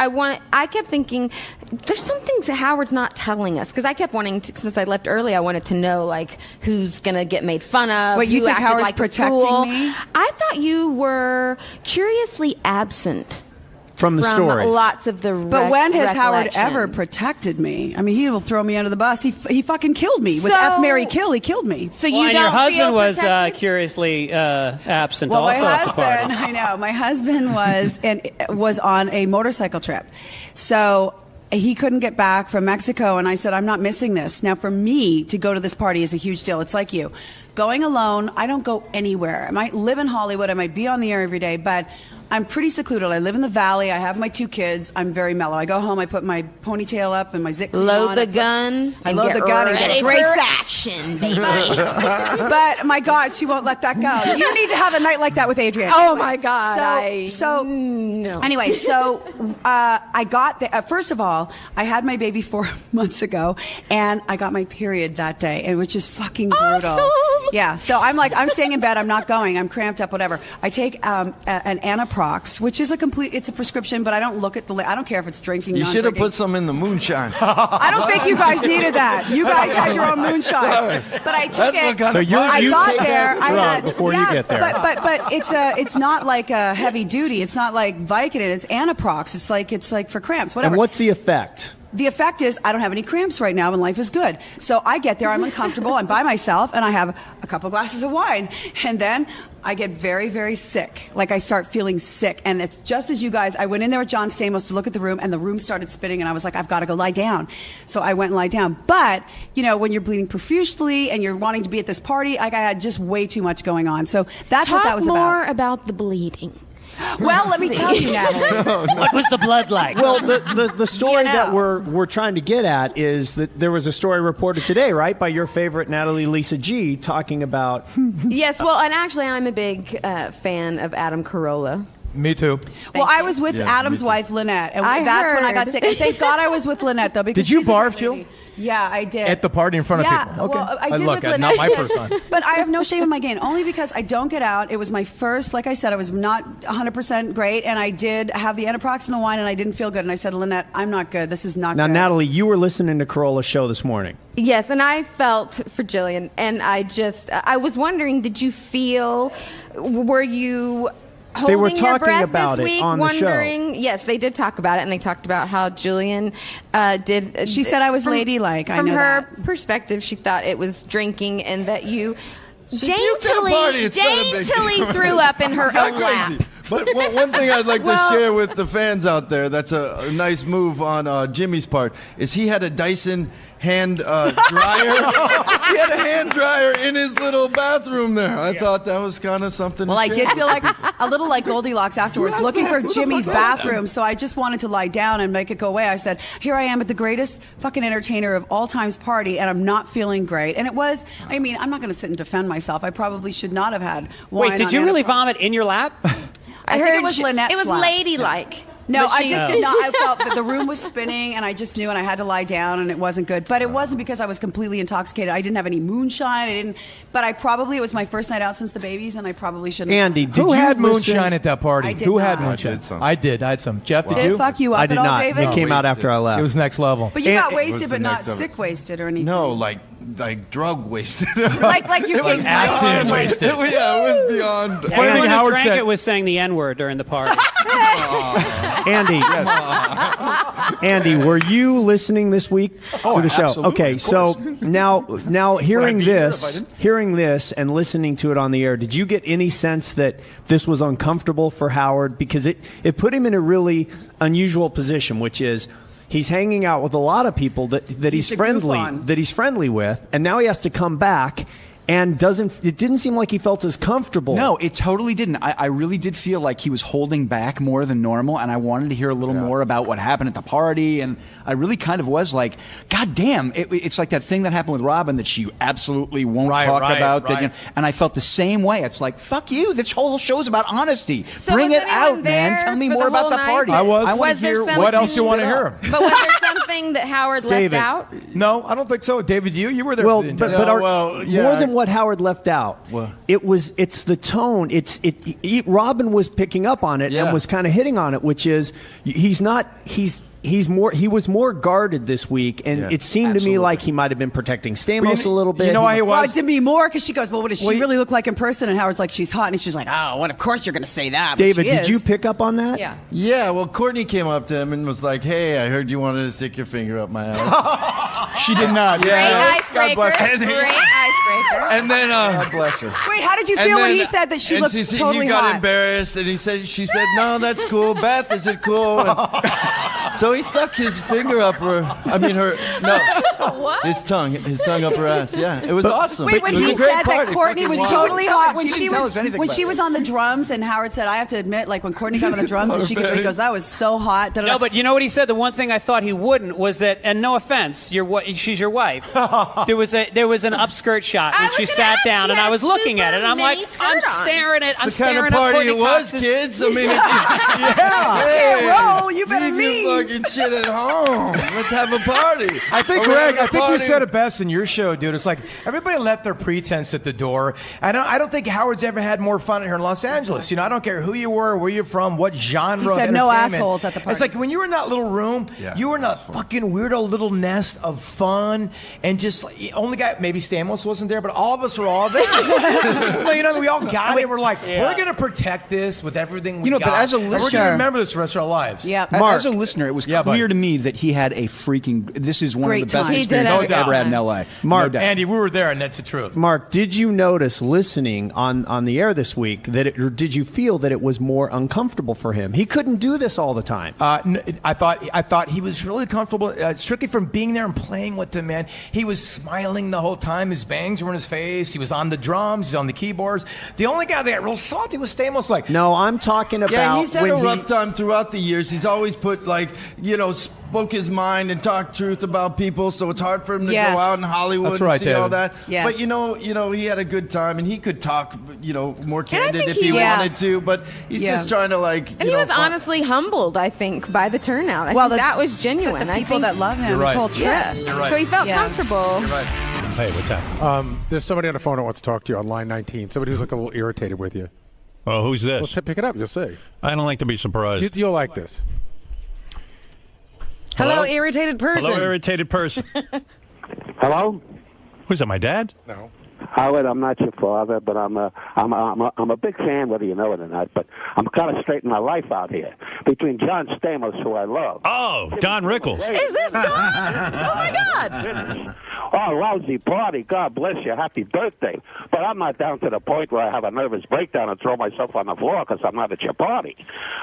I kept thinking there's some things that Howard's not telling us because I kept wanting to, since I left early. I wanted to know like who's gonna get made fun of. Wait, you who think acted Howard's like a protecting fool. me? I thought you were curiously absent from the from stories. lots of the. But when has Howard recollection. ever protected me? I mean, he will throw me under the bus. He fucking killed me. With So- F, Mary, kill, he killed me. So you Well, and don't your feel husband was protected? curiously absent Well, also my at the party. husband, I know, my husband was on a motorcycle trip, so he couldn't get back from Mexico, and I said, I'm not missing this. Now, for me to go to this party is a huge deal. It's like you going alone. I don't go anywhere. I might live in Hollywood. I might be on the air every day, but I'm pretty secluded. I live in the valley. I have my 2 kids. I'm very mellow. I go home. I put my ponytail up and my zip. Load on. the gun. I and load get the gun and get ready a great for sex. action, baby. But my God, she won't let that go. You need to have a night like that with Adrian. Oh my God! So no. anyway, so I got the, first of all, I had my baby 4 months ago, and I got my period that day, and which is fucking brutal. Awesome. Yeah, so I'm like, I'm staying in bed. I'm not going. I'm cramped up. Whatever. I take an Anaprox, which is it's a prescription, but I don't look at the. I don't care if it's drinking. You should have non-drinking. put some in the moonshine. I don't think you guys needed that. You guys had your own moonshine, but I took That's it. what kind So of you I you got take there. that I drug had before you yeah, get there. But it's not like a heavy duty. It's not like Vicodin. It's Anaprox. It's like for cramps. Whatever. And what's the effect? The effect is I don't have any cramps right now and life is good. So I get there, I'm uncomfortable, I'm by myself, and I have a couple glasses of wine. And then I get very, very sick. Like I start feeling sick. And it's just as you guys, I went in there with John Stamos to look at the room, and the room started spinning, and I was like, I've got to go lie down. So I went and lied down. But, when you're bleeding profusely and you're wanting to be at this party, like I had just way too much going on. So that's what that was more about. about the bleeding. Well, let me tell you, Natalie. What was the blood like? Well, the story You know. that we're trying to get at is that there was a story reported today, right, by your favorite Natalie Lisa G, talking about. Yes, well, and actually, I'm a big fan of Adam Carolla. Me too. Well, Thank I you. was with Yeah, Adam's me too. wife, Lynette, and I that's when I got heard. sick. And thank God I was with Lynette, though, because Did you she's a good barf, Jill? lady. Yeah, I did. At the party in front of yeah, people. Okay. Well, I did look, with Lynette. not my first time. But I have no shame in my game, only because I don't get out. It was my first, like I said, I was not 100% great, and I did have the anaproxenol wine, and I didn't feel good. And I said, Lynette, I'm not good. This is not Now, good. Natalie, you were listening to Carolla's show this morning. Yes, and I felt for Jillian, and I was wondering, did you feel, were you They were holding your talking breath about this it week, on the show. wondering? Yes, they did talk about it, and they talked about how Jillian did. She said I was ladylike. I From know her that. perspective, she thought it was drinking, and that you puked at a party. It's not a big daintily deal. threw up in her Not own lap. crazy. But one thing I'd like to share with the fans out there, that's a nice move on Jimmy's part, is he had a Dyson hand dryer. He had a hand dryer in his little bathroom there. I thought that was kind of something. Well, to I did share. feel like a little like Goldilocks afterwards, looking for Jimmy's bathroom. So I just wanted to lie down and make it go away. I said, here I am at the greatest fucking entertainer of all time's party, and I'm not feeling great. And it was, I mean, I'm not going to sit and defend myself. I probably should not have had wine. Wait, did on you really anaproxenol. vomit in your lap? I think it was Lynette's It was lap. ladylike. No, But I she- just did not. I felt that the room was spinning, and I just knew, and I had to lie down, and it wasn't good. But it wasn't because I was completely intoxicated. I didn't have any moonshine. I didn't. But it was my first night out since the babies, and I probably shouldn't. Andy, did Who you had listen- moonshine at that party? I did Who had not. moonshine? I did some. I did some. Jeff, did Did you? it fuck you up I did at all, not. David? It came out after I left. It was next level. But you got And- was wasted, the but not next of it. sick wasted or anything. No, like drug wasted. like you're saying acid wasted. Yeah, it was beyond. Funny Everyone thing who Howard drank said- it was saying the N-word during the party. Andy, Andy, were you listening this week to the show? absolutely, Okay, of so course. now hearing be here if I didn't? hearing this and listening to it on the air, did you get any sense that this was uncomfortable for Howard? Because it put him in a really unusual position, which is he's hanging out with a lot of people that he's a goof friendly on. with, and now he has to come back. And it didn't seem like he felt as comfortable. No, it totally didn't. I really did feel like he was holding back more than normal, and I wanted to hear a little more about what happened at the party. And I really kind of was like, God damn, it's like that thing that happened with Robin that she absolutely won't talk about. That, and I felt the same way. It's like, fuck you. This whole show's about honesty. So Bring was it anyone out, man. there Tell me for more the about whole the night? party. I was. I want Was to there hear something- What else do you want to hear? But was there something that Howard left David. out? No, I don't think so. David, you were there. Well, for the but, entire- but our- well, yeah, more than what Howard left out. What? It's the tone. Robin was picking up on it Yeah. and was kind of hitting on it, which is he was more guarded this week, and Yeah, it seemed to me like he might have been protecting Stamos a little bit. You know why he Well, was? to me more because she goes, well, what does she Well, really look like in person? And Howard's like, she's hot, and she's like, oh, well, of course you're going to say that. but David, she did is. you pick up on that? Yeah. Yeah, well, Courtney came up to him and was like, "Hey, I heard you wanted to stick your finger up my ass." She did not. Great icebreaker. bless her. Great icebreaker. And then, God bless her. Wait, how did you and feel when then- he said that she and looked she said- totally he got hot? embarrassed, and she said, "No, that's cool. Beth, is it cool?" And so he stuck his finger up his tongue up her ass. Yeah, it was awesome. Wait, when It was he a great said that party. Courtney Fucking was wild. totally Tell hot us, when he she didn't tell was us anything when about she it. was on the drums, and Howard said, "I have to admit, like when Courtney got on the drums and she could, he goes, that was so hot." Da-da-da. No, but you know what he said? The one thing I thought he wouldn't was that, and no offense, she's your wife. There was an upskirt shot I when was she gonna sat ask, down, she and had I a was looking at it, and I'm super like, mini I'm skirt on. staring at, I'm It's the kind staring of at party Courtney it was, Cox's- kids. I mean, can't roll, you better leave your leave. fucking shit at home. Let's have a party. I think, Or we're Greg, having a I think you party. said it best in your show, dude. It's like everybody left their pretense at the door. I don't think Howard's ever had more fun here in Los Angeles. You know, I don't care who you were, where you're from, what genre He said of no entertainment. assholes at the party. It's like when you were in that little room, Yeah, you were in a fucking weirdo little nest of fun and just like, only guy, maybe Stamos wasn't there, but all of us were all there. You know, we all got it. We're like, we're going to protect this with everything we You know, got. but as a and we're going listener- to remember this the rest of our lives. Yeah. As a listener, it was Yeah, clear buddy. to me that he had a freaking. This is one Great of the best time. He did experiences have I ever a had in good L.A. Mark, No doubt. Andy, we were there, and that's the truth. Mark, did you notice listening on the air this week that or did you feel that it was more uncomfortable for him? He couldn't do this all the time. I thought he was really comfortable, strictly from being there and playing with them, man. He was smiling the whole time. His bangs were in his face. He was on the drums. He's on the keyboards. The only guy that got real salty was Stamos. Like, No, I'm talking about Yeah, he's had when a he- rough time throughout the years. He's always put like spoke his mind and talked truth about people. So it's hard for him to Yes. go out in Hollywood That's right, and see all David. that. Yes. But he had a good time and he could talk, more candid think if he he was. wanted to. But he's Yeah. just trying to And he was honestly humbled, I think, by the turnout. I think that was genuine. The I people think, that love him, You're his right. whole trip. yeah. You're right. So he felt Yeah. comfortable. Hey, what's that? There's somebody on the phone that wants to talk to you on line 19. Somebody who's like a little irritated with you. Oh, who's this? Well, pick it up. You'll see. I don't like to be surprised. You'll like this. Hello, irritated person. Hello, irritated person. Hello, Who's that, my dad? No. Howard. I'm not your father, but I'm a big fan, whether you know it or not. But I'm kind of straightening my life out here between John Stamos, who I love. Oh, Don Rickles. Is this Don? Oh, my God. Oh, lousy party. God bless you. Happy birthday. But I'm not down to the point where I have a nervous breakdown and throw myself on the floor because I'm not at your party.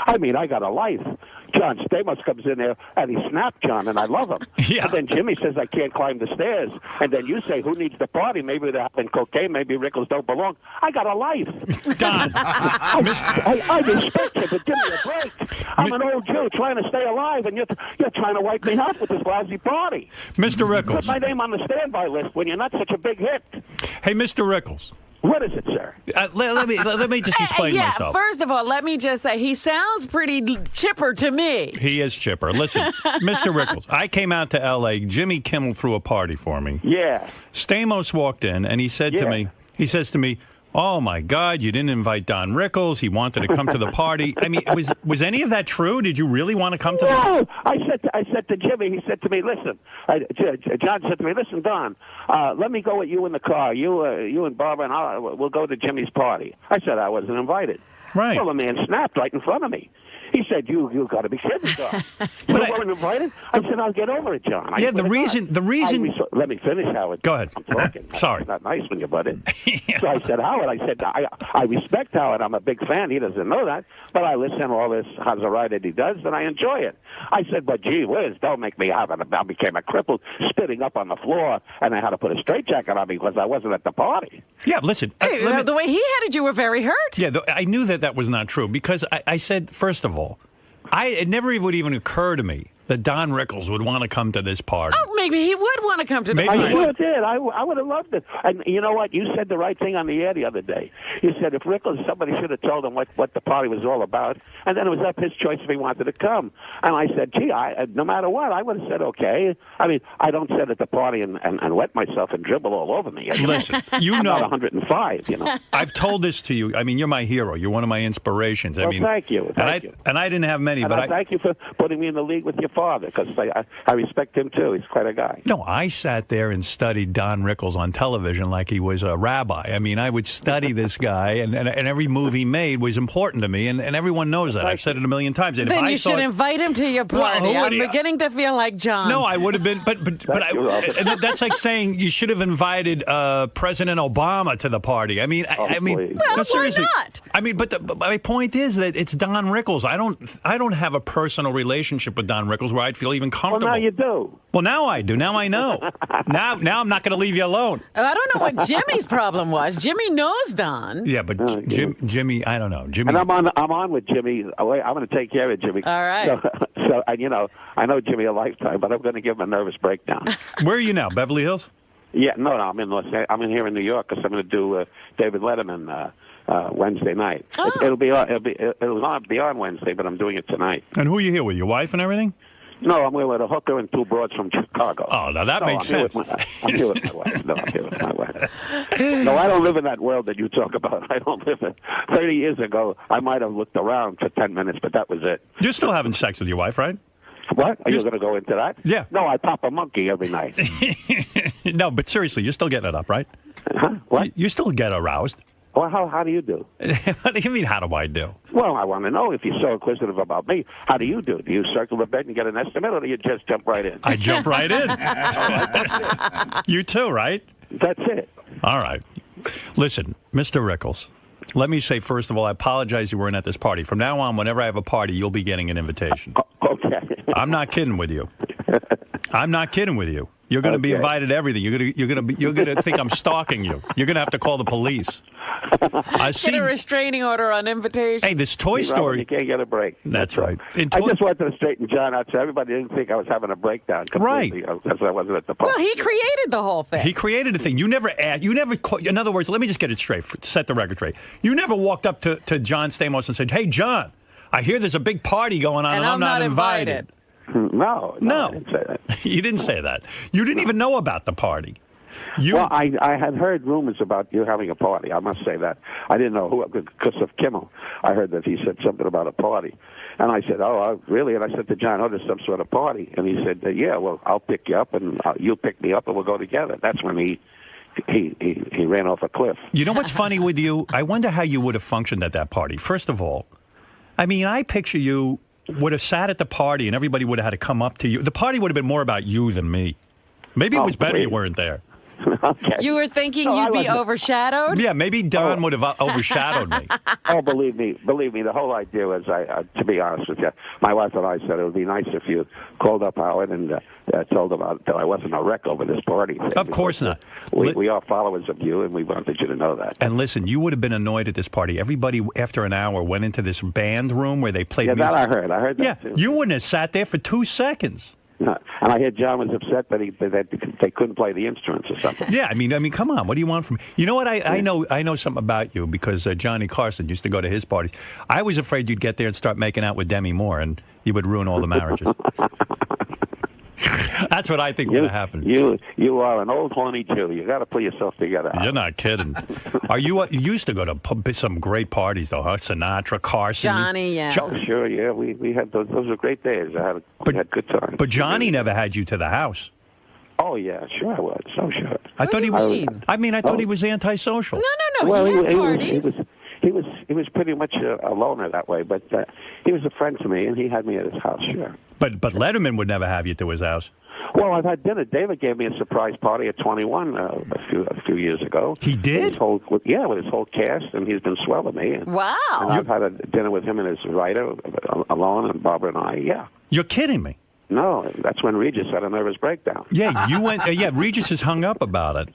I mean, I got a life. John Stamos comes in there and he snapped John, and I love him. Yeah. And then Jimmy says I can't climb the stairs. And then you say, who needs the party? Maybe they're having cocaine. Maybe Rickles don't belong. I got a life. Don. I respect you, but give me a break. I'm an old Jew trying to stay alive, and you're trying to wipe me out with this lousy party. Mr. Put Rickles. my name on the standby list when you're not such a big hit. Hey, Mr. Rickles. What is it, sir? Let me just explain Yeah, myself. first of all, let me just say, he sounds pretty chipper to me. He is chipper. Listen, Mr. Rickles, I came out to L.A. Jimmy Kimmel threw a party for me. Yeah. Stamos walked in, and he said to me, oh, my God, you didn't invite Don Rickles. He wanted to come to the party. I mean, was any of that true? Did you really want to come to the party? No, I said to Jimmy, he said to me, listen, John said to me, listen, Don, let me go with you in the car. You and Barbara and we'll go to Jimmy's party. I said I wasn't invited. Right. Well, the man snapped right in front of me. He said, you got to be kidding, Don. You weren't invited? I said, I'll get over it, John. Yeah, the reason. Let me finish, Howard. Go ahead. I'm talking. Sorry. It's not nice when you butt in. So I said, Howard, I respect Howard. I'm a big fan. He doesn't know that. But I listen to all this Hazard that he does, and I enjoy it. I said, but gee whiz, don't make me have it. I became a cripple, spitting up on the floor, and I had to put a straitjacket on me because I wasn't at the party. Yeah, listen. The way he had it, you were very hurt. Yeah, I knew that was not true because I said, first of all, it never would even occur to me that Don Rickles would want to come to this party. Oh, maybe he would want to come to the Maybe party. I sure did. I would have loved it. And you know what? You said the right thing on the air the other day. You said if Rickles, somebody should have told him what the party was all about, and then it was up his choice if he wanted to come. And I said, gee, no matter what, I would have said okay. I mean, I don't sit at the party and wet myself and dribble all over me. Listen, you I'm know, not 105, you know. I've told this to you. I mean, you're my hero. You're one of my inspirations. Well, thank you. Thank you. And I didn't have many, And but I thank you for putting me in the league with your father, because I respect him, too. He's quite a guy. No, I sat there and studied Don Rickles on television like he was a rabbi. I mean, I would study this guy, and every move he made was important to me, and everyone knows that. I've said it a million times. And Then if you I should invite him to your party. Well, I'm beginning to feel like John. No, I would have been, but that's like saying you should have invited President Obama to the party. I mean, I mean, please. Well, no, why seriously. not? I mean, but my point is that it's Don Rickles. I don't have a personal relationship with Don Rickles where I'd feel even Well, comfortable. now you do. Well, now I do. Now I know. now I'm not going to leave you alone. I don't know what Jimmy's problem was. Jimmy knows Don. Yeah, but Jimmy, I don't know. Jimmy, And I'm on with Jimmy. I'm going to take care of Jimmy. All right. So and I know Jimmy a lifetime, but I'm going to give him a nervous breakdown. where are you now? Beverly Hills? Yeah, no, I'm in here in New York because I'm going to do David Letterman Wednesday night. Oh. It'll be on Wednesday, but I'm doing it tonight. And who are you here with? Your wife and everything? No, I'm with a hooker and two broads from Chicago. Oh, now that makes sense. I'm here with my wife. No, I'm here with my wife. No, I don't live in that world that you talk about. I don't live in. 30 years ago, I might have looked around for 10 minutes, but that was it. You're still having sex with your wife, right? What? Are you going to go into that? Yeah. No, I pop a monkey every night. No, but seriously, you're still getting it up, right? Huh? What? You still get aroused. Well, how do you do? What do you mean, how do I do? Well, I want to know if you're so inquisitive about me. How do you do? Do you circle the bed and get an estimate, or do you just jump right in? I jump right in. You too, right? That's it. All right. Listen, Mr. Rickles, let me say, first of all, I apologize you weren't at this party. From now on, whenever I have a party, you'll be getting an invitation. Okay. I'm not kidding with you. I'm not kidding with you. You're going to be invited to everything. You're going to think I'm stalking you. You're going to have to call the police. Get a restraining order on invitation. Hey, this Toy Robin, Story. you can't get a break. That's right. I just wanted to straighten John out so everybody didn't think I was having a breakdown completely because I wasn't at the party. Well, he created the whole thing. He created a thing. You never asked. You never. In other words, let me just get it straight. Set the record straight. You never walked up to John Stamos and said, "Hey, John, I hear there's a big party going on, and I'm not invited." No, No. I didn't say that. You didn't say that. You didn't even know about the party. Well, I had heard rumors about you having a party. I must say that. I didn't know who, because of Kimmel. I heard that he said something about a party. And I said, really? And I said to John, there's some sort of party. And he said, yeah, well, I'll pick you up, and you'll pick me up, and we'll go together. That's when he ran off a cliff. You know what's funny with you? I wonder how you would have functioned at that party. First of all, I mean, I picture you would have sat at the party, and everybody would have had to come up to you. The party would have been more about you than me. Maybe it was better you weren't there. Okay. You were thinking you'd be overshadowed? Yeah, maybe Don would have overshadowed me. Oh, believe me, the whole idea was, to be honest with you, my wife and I said it would be nice if you called up Howard and told him that I wasn't a wreck over this party thing. Of course not. We are followers of you, and we wanted you to know that. And listen, you would have been annoyed at this party. Everybody, after an hour, went into this band room where they played music. Yeah, that I heard. I heard that, too. You wouldn't have sat there for 2 seconds. No. And I heard John was upset that they couldn't play the instruments or something. Yeah, I mean, come on. What do you want from me? You know what? I know something about you because Johnny Carson used to go to his parties. I was afraid you'd get there and start making out with Demi Moore, and you would ruin all the marriages. That's what I think would have happened. You are an old horny Jew. You got to pull yourself together. You're not kidding. You used to go to some great parties, though, huh? Sinatra, Carson. Johnny, yeah. Sure, yeah. We had those were great days. We had good times. But Johnny never had you to the house. Oh yeah, sure I was. So sure. I thought he was. I mean, I thought he was antisocial. No. Well, he had parties. He was pretty much a loner that way, but he was a friend to me, and he had me at his house. Sure. But Letterman would never have you to his house. Well, I've had dinner. David gave me a surprise party at 21 a few years ago. He did? With his whole cast, and he's been swell to me. Wow. And I've had a dinner with him and his writer, alone, and Barbara and I, yeah. You're kidding me. No, that's when Regis had a nervous breakdown. Yeah, you went. Regis is hung up about it.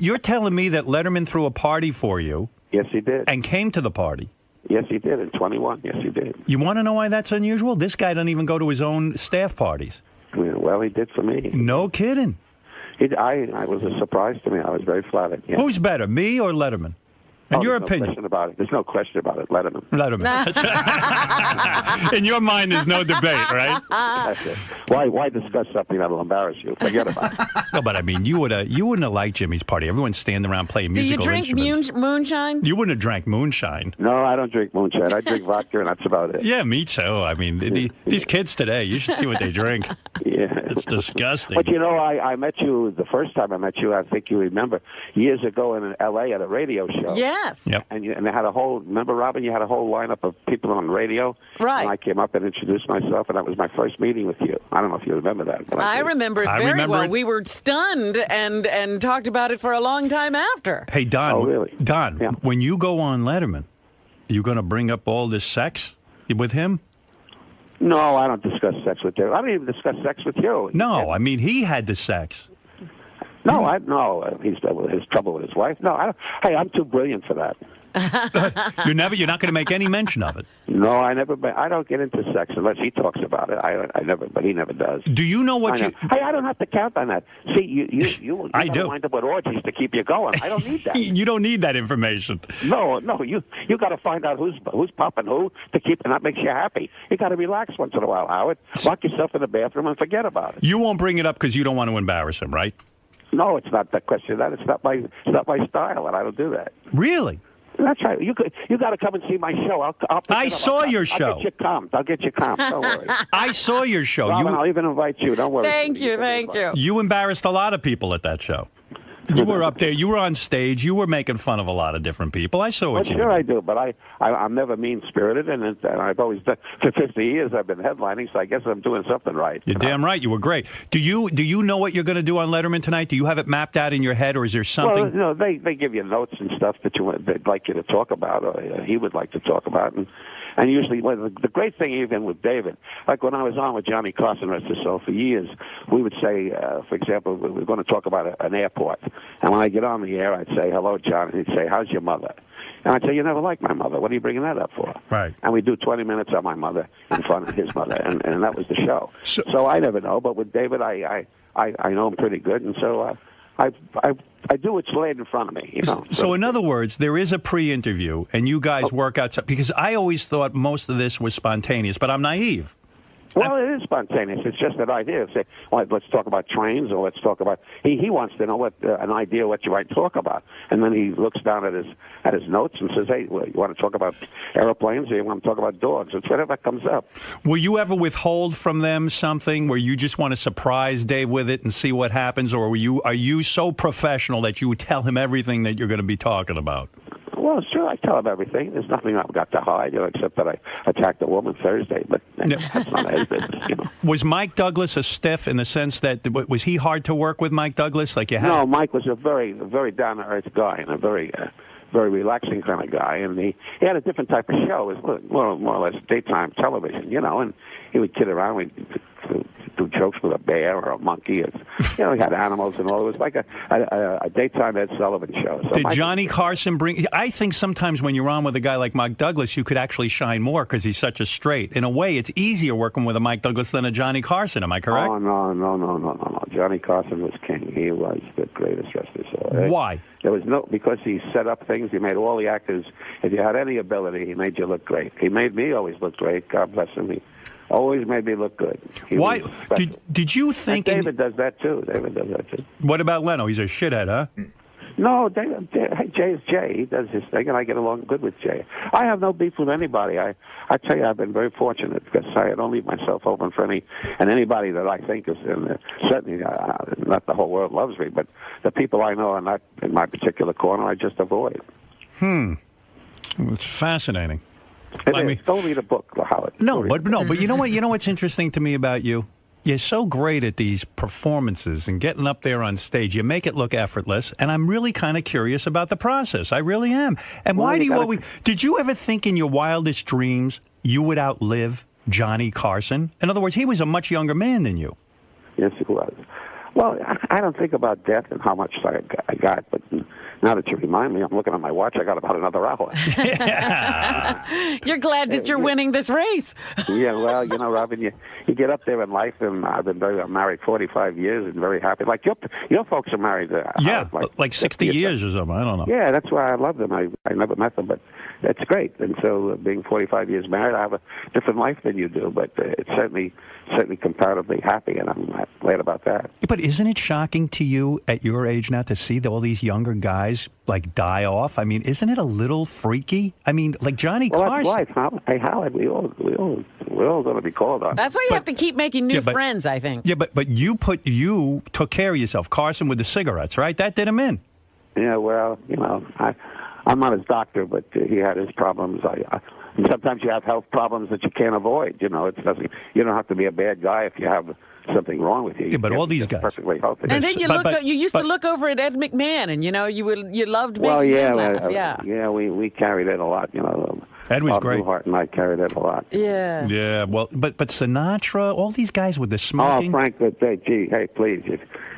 You're telling me that Letterman threw a party for you. Yes, he did. And came to the party. Yes, he did, in 21. Yes, he did. You want to know why that's unusual? This guy doesn't even go to his own staff parties. Well, he did for me. No kidding. I was a surprise to me. I was very flattered. Yeah. Who's better, me or Letterman? In your opinion? There's no question about it. Letterman. In your mind, there's no debate, right? That's it. Why discuss something that'll embarrass you? Forget about it. No, but I mean, you wouldn't have liked Jimmy's party. Everyone's standing around playing musical instruments. Do you drink moonshine? You wouldn't have drank moonshine. No, I don't drink moonshine. I drink vodka, and that's about it. Yeah, me too. I mean, these kids today, you should see what they drink. Yeah. It's disgusting. But, I met you, the first time I met you, I think you remember, years ago in L.A. at a radio show. Yes. Yep. And they had remember, Robin, you had a whole lineup of people on radio? Right. And I came up and introduced myself, and that was my first meeting with you. I don't know if you remember that. But I remember it very well. We were stunned and talked about it for a long time after. Hey, Don. Oh, really? Don, yeah. When you go on Letterman, are you going to bring up all this sex with him? No, I don't discuss sex with you. I don't even discuss sex with you. No, I mean, he had the sex. No, he's his trouble with his wife. No, I don't. Hey, I'm too brilliant for that. You're not going to make any mention of it. No, I don't get into sex unless he talks about it. I never, but he never does. Do you know what Hey, I don't have to count on that. See, you I do. wind up with orgies to keep you going. I don't need that. You don't need that information. No, you got to find out who's popping who to keep, and that makes you happy. You got to relax once in a while, Howard. Lock yourself in the bathroom and forget about it. You won't bring it up because you don't want to embarrass him, right? No, it's not that question. It's not my style, and I don't do that. Really? That's right. You got to come and see my show. I saw your show. I'll get you comped. Don't worry. I saw your show. Robin, I'll even invite you. Don't worry. Thank you. You embarrassed a lot of people at that show. You were up there. You were on stage. You were making fun of a lot of different people. I saw what you sure did. I do, but I'm never mean-spirited, and I've always done. For 50 years, I've been headlining, so I guess I'm doing something right. You're damn right. You were great. Do you know what you're going to do on Letterman tonight? Do you have it mapped out in your head, or is there something? Well, they give you notes and stuff that they'd like you to talk about, or he would like to talk about, and usually, the great thing even with David, like when I was on with Johnny Carson, rest his soul, for years, we would say, for example, we were going to talk about an airport. And when I get on the air, I'd say, hello, John. And he'd say, how's your mother? And I'd say, you never liked my mother. What are you bringing that up for? Right. And we'd do 20 minutes on my mother in front of his mother, and that was the show. So I never know, but with David, I know him pretty good, and so I do what's laid in front of me, you know. So in other words, there is a pre-interview, and you guys work out because I always thought most of this was spontaneous, but I'm naive. Well, it is spontaneous. It's just an idea. Say, well, let's talk about trains, or let's talk about. He wants to know what an idea what you might talk about, and then he looks down at his notes and says, "Hey, well, you want to talk about airplanes, or you want to talk about dogs?" It's whatever comes up. Will you ever withhold from them something where you just want to surprise Dave with it and see what happens, or are you so professional that you would tell him everything that you're going to be talking about? Well, sure, I tell him everything. There's nothing I've got to hide, you know, except that I attacked a woman Thursday, but that's not his business, you know. Was Mike Douglas a stiff in the sense that, was he hard to work with, Mike Douglas? Like you had? No, Mike was a very, very down-to-earth guy and a very relaxing kind of guy, and he had a different type of show. It was more or less daytime television, you know, and he would kid around. We'd do jokes with a bear or a monkey. You know, he had animals and all. It was like a daytime Ed Sullivan show. So did Johnny Carson bring... I think sometimes when you're on with a guy like Mike Douglas, you could actually shine more because he's such a straight. In a way, it's easier working with a Mike Douglas than a Johnny Carson. Am I correct? Oh, no. Johnny Carson was king. He was the greatest wrestler. So, why? There was because he set up things. He made all the actors, if you had any ability, he made you look great. He made me always look great. God bless him. He always made me look good. Why? Did you think... And David does that, too. What about Leno? He's a shithead, huh? No, Jay is Jay. He does his thing, and I get along good with Jay. I have no beef with anybody. I tell you, I've been very fortunate because I don't leave myself open for anybody that I think is, certainly not the whole world loves me, but the people I know are not in my particular corner, I just avoid. It's fascinating. Don't read a book, Howard. But you know what? You know what's interesting to me about you? You're so great at these performances and getting up there on stage. You make it look effortless, and I'm really kind of curious about the process. I really am. And why do you always... Did you ever think in your wildest dreams you would outlive Johnny Carson? In other words, he was a much younger man than you. Yes, he was. Well, I don't think about death and how much I got, but now that you remind me, I'm looking at my watch. I got about another hour. You're glad that you're winning this race. Yeah, well, you know, Robin, you get up there in life, and I'm married 45 years and very happy. Like your folks are married. Like 60 years or something. I don't know. Yeah, that's why I love them. I never met them, but that's great. And so being 45 years married, I have a different life than you do, but it's certainly comparatively happy, and I'm glad about that. But isn't it shocking to you at your age now to see all these younger guys like die off? I mean, isn't it a little freaky? I mean, like Johnny Carson. That's life, huh? Hey, Howard, we're all going to be called on. That's why you have to keep making new friends, I think. Yeah, but you took care of yourself. Carson with the cigarettes, right? That did him in. Yeah, well, you know, I'm not his doctor, but he had his problems. And sometimes you have health problems that you can't avoid. You know, you don't have to be a bad guy if you have something wrong with you. Yeah, but all these guys perfectly healthy. And then you used to look over at Ed McMahon, and you loved making him laugh. Yeah, we carried it a lot. You know, Ed was great. Newhart and I carried it a lot. Yeah. Yeah. Well, but Sinatra, all these guys with the smoking. Oh, Frank, hey, please,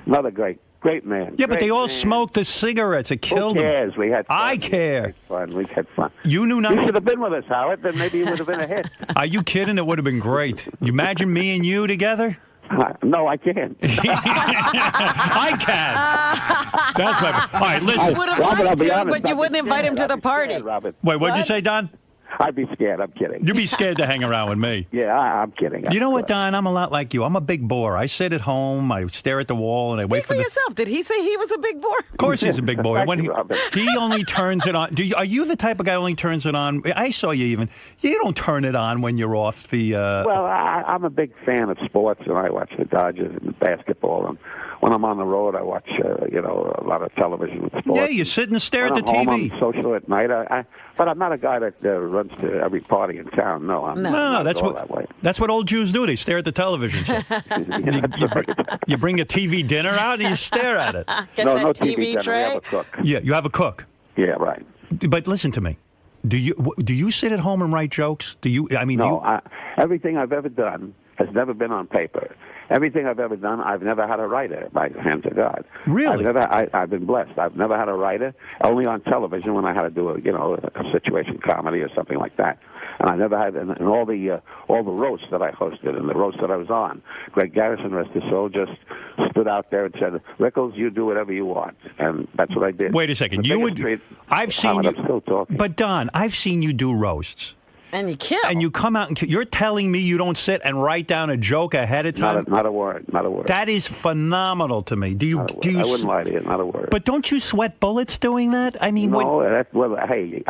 another great man. Yeah, but they all smoked the cigarettes. It killed them. Who cares? We had fun. I care. We had fun. You knew nothing. You should have been with us, Howard. Then maybe you would have been a hit. Are you kidding? It would have been great. You imagine me and you together? No, I can't. I can. That's my... All right, listen. You would have liked to, but you wouldn't invite him to the party. Wait, what'd you say, Don? I'd be scared. I'm kidding. You'd be scared to hang around with me. Yeah, I'm kidding. You know what, Don? I'm a lot like you. I'm a big bore. I sit at home, I stare at the wall, and I wait for yourself. Did he say he was a big bore? Of course he's a big boy. When he only turns it on. Are you the type of guy who only turns it on? I saw you even. You don't turn it on when you're off the... Well, I'm a big fan of sports, and I watch the Dodgers and basketball, and when I'm on the road, I watch, a lot of television and sports. Yeah, you sit and stare at the home, TV. I'm social at night. But I'm not a guy that runs to every party in town. No, I'm not that's what that way. That's what old Jews do. They stare at the television set. you bring a TV dinner out and you stare at it. No TV dinner. Tray? We have a cook. Yeah, you have a cook. Yeah, right. But listen to me. Do you sit at home and write jokes? Everything I've ever done has never been on paper. Everything I've ever done, I've never had a writer, by the hands of God. Really? I've been blessed. I've never had a writer, only on television when I had to do a situation comedy or something like that. And I never had, and all the roasts that I hosted and the roasts that I was on, Greg Garrison, rest his soul, just stood out there and said, Rickles, you do whatever you want. And that's what I did. Wait a second. I've seen you. I'm still talking. But Don, I've seen you do roasts. And you kill. And you come out and kill. You're telling me you don't sit and write down a joke ahead of time? Not a word. Not a word. That is phenomenal to me. I wouldn't lie to you. Not a word. But don't you sweat bullets doing that? I mean, no. Hey,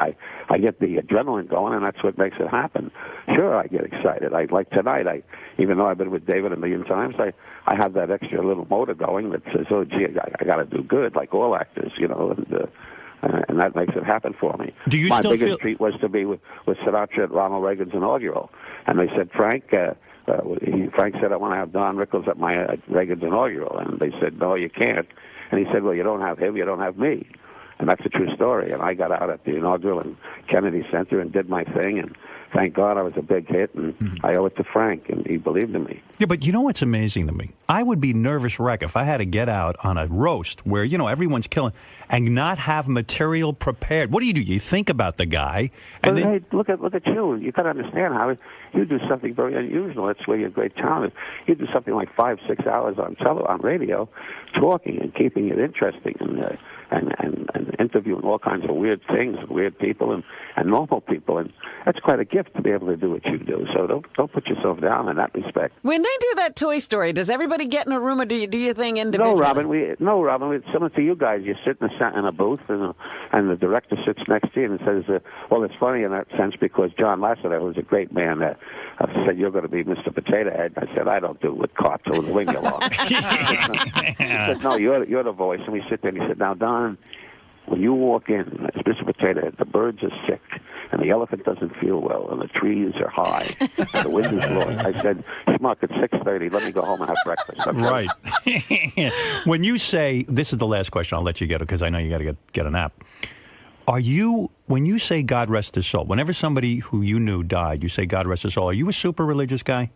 I get the adrenaline going, and that's what makes it happen. Sure, I get excited. Like tonight, even though I've been with David a million times, I have that extra little motor going that says, oh, gee, I got to do good, like all actors, and that makes it happen for me. Do you My still biggest feel... treat was to be with Sinatra at Ronald Reagan's inaugural, and they said, Frank said, I want to have Don Rickles at my Reagan's inaugural, and they said, no, you can't. And he said, well, you don't have him, you don't have me. And that's a true story. And I got out at the inaugural in Kennedy Center and did my thing, and thank God I was a big hit, and I owe it to Frank, and he believed in me. Yeah, but you know what's amazing to me? I would be nervous wreck if I had to get out on a roast where, everyone's killing and not have material prepared. What do? You think about the guy. And hey, look at you. You got to understand how you do something very unusual. That's where your great talent is. You do something like 5-6 hours on radio, talking and keeping it interesting and interviewing all kinds of weird things, weird people and normal people, and that's quite a gift to be able to do what you do. So don't put yourself down in that respect. When they do that Toy Story, does everybody get in a room, or do you do your thing individually? No, Robin. It's similar to you guys. You sit in a booth, and the director sits next to you and says, well, it's funny in that sense because John Lasseter, who's a great man, said, you're going to be Mr. Potato Head. I said, I don't do it with carts or with wing along. He said, no, you're the voice. And we sit there, and he said, now, Don, when you walk in, it's Mr. Potato Head, the birds are sick, and the elephant doesn't feel well, and the trees are high, and the wind is blowing. I said, Schmuck, it's 6:30. Let me go home and have breakfast. Okay? Right. When you say, this is the last question, I'll let you get it because I know you got to get a nap. When you say God rest his soul, whenever somebody who you knew died, you say God rest his soul, are you a super religious guy?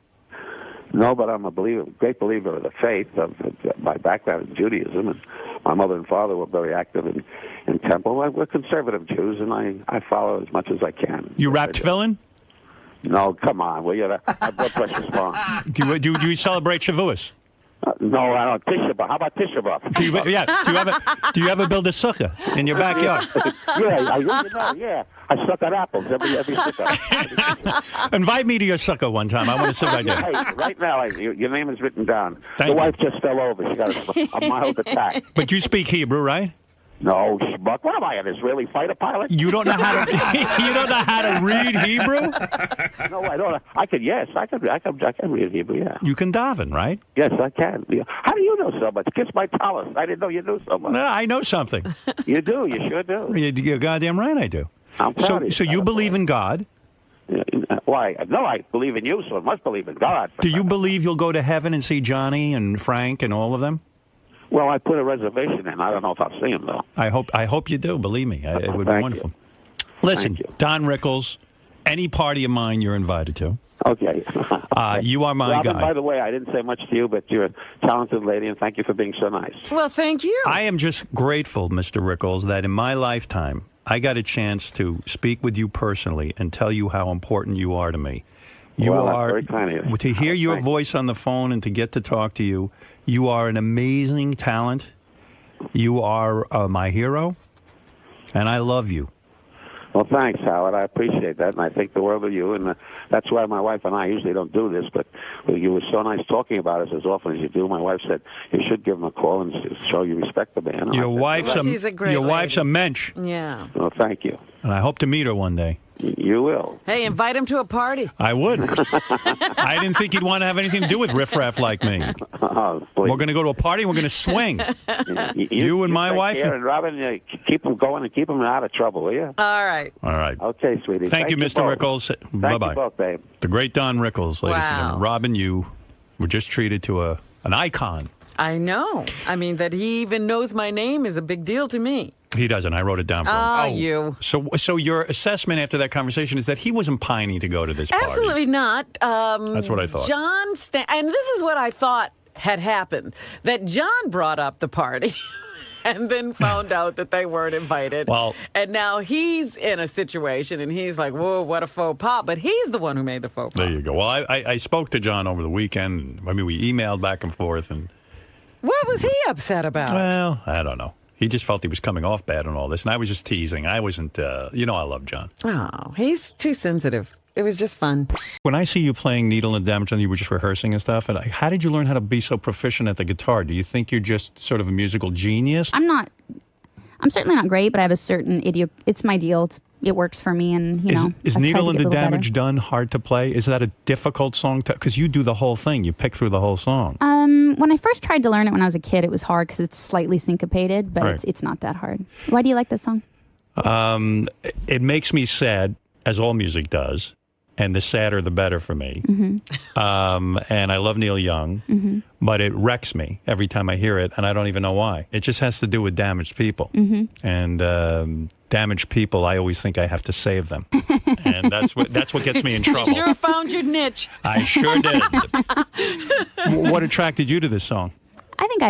No, but I'm a great believer of the faith, of my background in Judaism, and my mother and father were very active in temple. We're conservative Jews, and I follow as much as I can. You wrap tefillin? No, come on. Well, my blood pressure's fine. Do you celebrate Shavuos? No, I don't. Tisha B'Av. How about Tisha B'Av? Do you ever build a sukkah in your backyard? Yeah. I suck at apples every sukkah. Invite me to your sukkah one time. I want to sit right there. Hey, right now, your name is written down. Thank the you. wife just fell over. She got a mild attack. But you speak Hebrew, right? No, Schmuck. What am I, an Israeli fighter pilot? You don't know how to. You don't know how to read Hebrew? No, I don't. I can read Hebrew. Yeah. You can daven, right? Yes, I can. How do you know so much? Kiss my talent. I didn't know you knew so much. No, I know something. You do. You sure do. You're goddamn right. I do. I'm proud of you. So you believe in God? Why? No, I believe in you, so I must believe in God. Do you believe you'll go to heaven and see Johnny and Frank and all of them? Well, I put a reservation in. I don't know if I'll see him, though. I hope you do. Believe me. It would be wonderful. Listen, Don Rickles, any party of mine you're invited to. Okay. You are my Robin, guy. by the way, I didn't say much to you, but you're a talented lady, and thank you for being so nice. Well, thank you. I am just grateful, Mr. Rickles, that in my lifetime, I got a chance to speak with you personally and tell you how important you are to me. You are very kind of you. To hear your voice on the phone and to get to talk to you. You are an amazing talent. You are my hero, and I love you. Well, thanks, Howard. I appreciate that, and I think the world of you. And that's why my wife and I usually don't do this, but you were so nice talking about us as often as you do. My wife said you should give him a call and show you respect the man. Your wife's a mensch. Yeah. Well, thank you. And I hope to meet her one day. You will. Hey, invite him to a party. I would. I didn't think he'd want to have anything to do with riffraff like me. Oh, we're going to go to a party and we're going to swing. You and my wife. And Robin, keep him going and keep him out of trouble, will you? All right. All right. Okay, sweetie. Thank you, Mr. Rickles. Bye-bye. Thank you both, babe. The great Don Rickles, ladies and gentlemen. Robin, you were just treated to an icon. I know. I mean, that he even knows my name is a big deal to me. He doesn't. I wrote it down for him. You. So your assessment after that conversation is that he wasn't pining to go to this party. Absolutely not. That's what I thought. And this is what I thought had happened, that John brought up the party and then found out that they weren't invited. Well, and now he's in a situation, and he's like, whoa, what a faux pas. But he's the one who made the faux pas. There you go. Well, I spoke to John over the weekend. I mean, we emailed back and forth. And what was he upset about? Well, I don't know. He just felt he was coming off bad on all this, and I was just teasing. I wasn't, I love John. Oh, he's too sensitive. It was just fun. When I see you playing Needle and Damage, and you were just rehearsing and stuff, and how did you learn how to be so proficient at the guitar? Do you think you're just sort of a musical genius? I'm certainly not great, but I have a certain it's my deal. It works for me, and Is Needle and the Damage Done hard to play? Is that a difficult song to? Because you do the whole thing, you pick through the whole song. When I first tried to learn it when I was a kid, it was hard because it's slightly syncopated, but Right. it's not that hard. Why do you like that song? It makes me sad, as all music does, and the sadder the better for me. And I love Neil Young, but it wrecks me every time I hear it, and I don't even know why. It just has to do with damaged people. And damaged people, I always think I have to save them. And that's what gets me in trouble. You sure found your niche. I sure did. What attracted you to this song? I think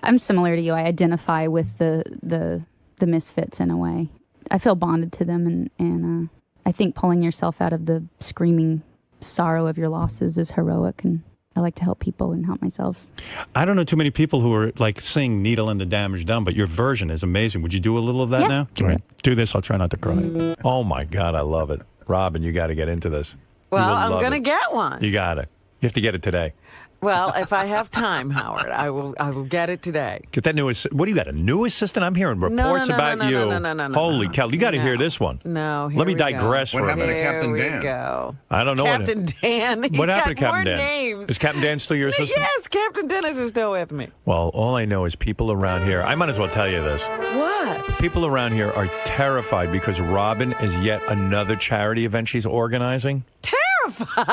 I'm similar to you. I identify with the misfits in a way. I feel bonded to them, and I think pulling yourself out of the screaming sorrow of your losses is heroic, and I like to help people and help myself. I don't know too many people who are like sing Needle and the Damage Done, but your version is amazing. Would you do a little of that now? All right. Do this. I'll try not to cry. Oh, my God. I love it. Robin, you got to get into this. Well, I'm going to get one. You got it. You have to get it today. Well, if I have time, Howard, I will get it today. Get that new assistant. What do you got, a new assistant? I'm hearing reports about you. No. Holy cow. You got to hear this one. No, Let me digress for a minute. What happened to Captain Dan? Here we go. I don't know. Captain Dan. What happened to Captain more Dan? Names. Is Captain Dan still your assistant? Yes, Captain Dennis is still with me. Well, all I know is people around here, I might as well tell you this. What? People around here are terrified because Robin is yet another charity event she's organizing.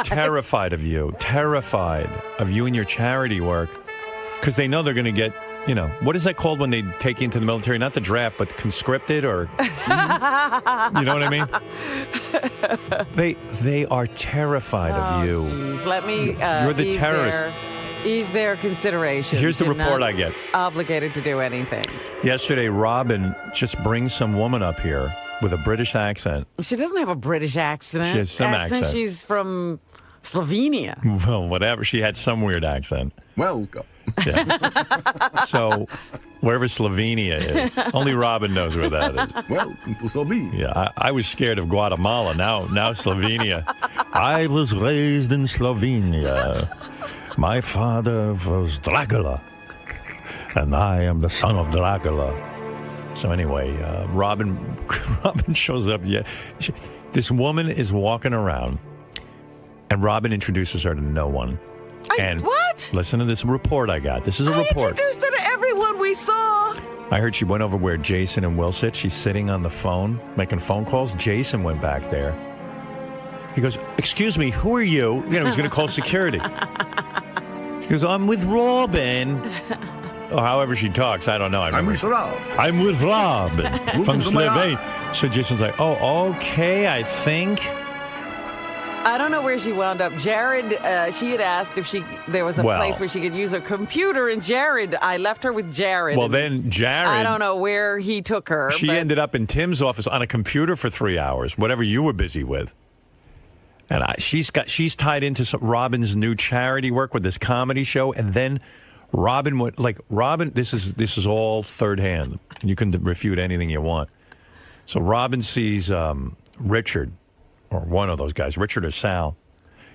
Terrified of you. Terrified of you and your charity work. Because they know they're going to get, what is that called when they take you into the military? Not the draft, but conscripted or... you know what I mean? They are terrified of you. Geez. Let me... You're the terrorist. Ease their consideration. Here's the report I get. Obligated to do anything. Yesterday, Robin just brings some woman up here with a British accent. She doesn't have a British accent. She has some accent. She's from Slovenia. Well, whatever. She had some weird accent. Welcome. Yeah. So, wherever Slovenia is, only Robin knows where that is. Welcome to Slovenia. Yeah, I was scared of Guatemala. Now Slovenia. I was raised in Slovenia. My father was Dracula, and I am the son of Dracula. So anyway, Robin shows up. Yeah, this woman is walking around, and Robin introduces her to no one. What? Listen to this report I got. This is a report. I introduced her to everyone we saw. I heard she went over where Jason and Will sit. She's sitting on the phone, making phone calls. Jason went back there. He goes, "Excuse me, who are you?" He's going to call security. He goes, "I'm with Robin." Or however she talks, I don't know. I'm with Rob. I'm with Robin from Slovenia. So Jason's like, "Oh, okay, I think." I don't know where she wound up. Jared, she had asked if there was a place where she could use her computer, and I left her with Jared. Well, then Jared... I don't know where he took her. She ended up in Tim's office on a computer for 3 hours, whatever you were busy with. And she's tied into Robin's new charity work with this comedy show, and then Robin this is all third hand. You can refute anything you want. So Robin sees Richard, or one of those guys, Richard or Sal.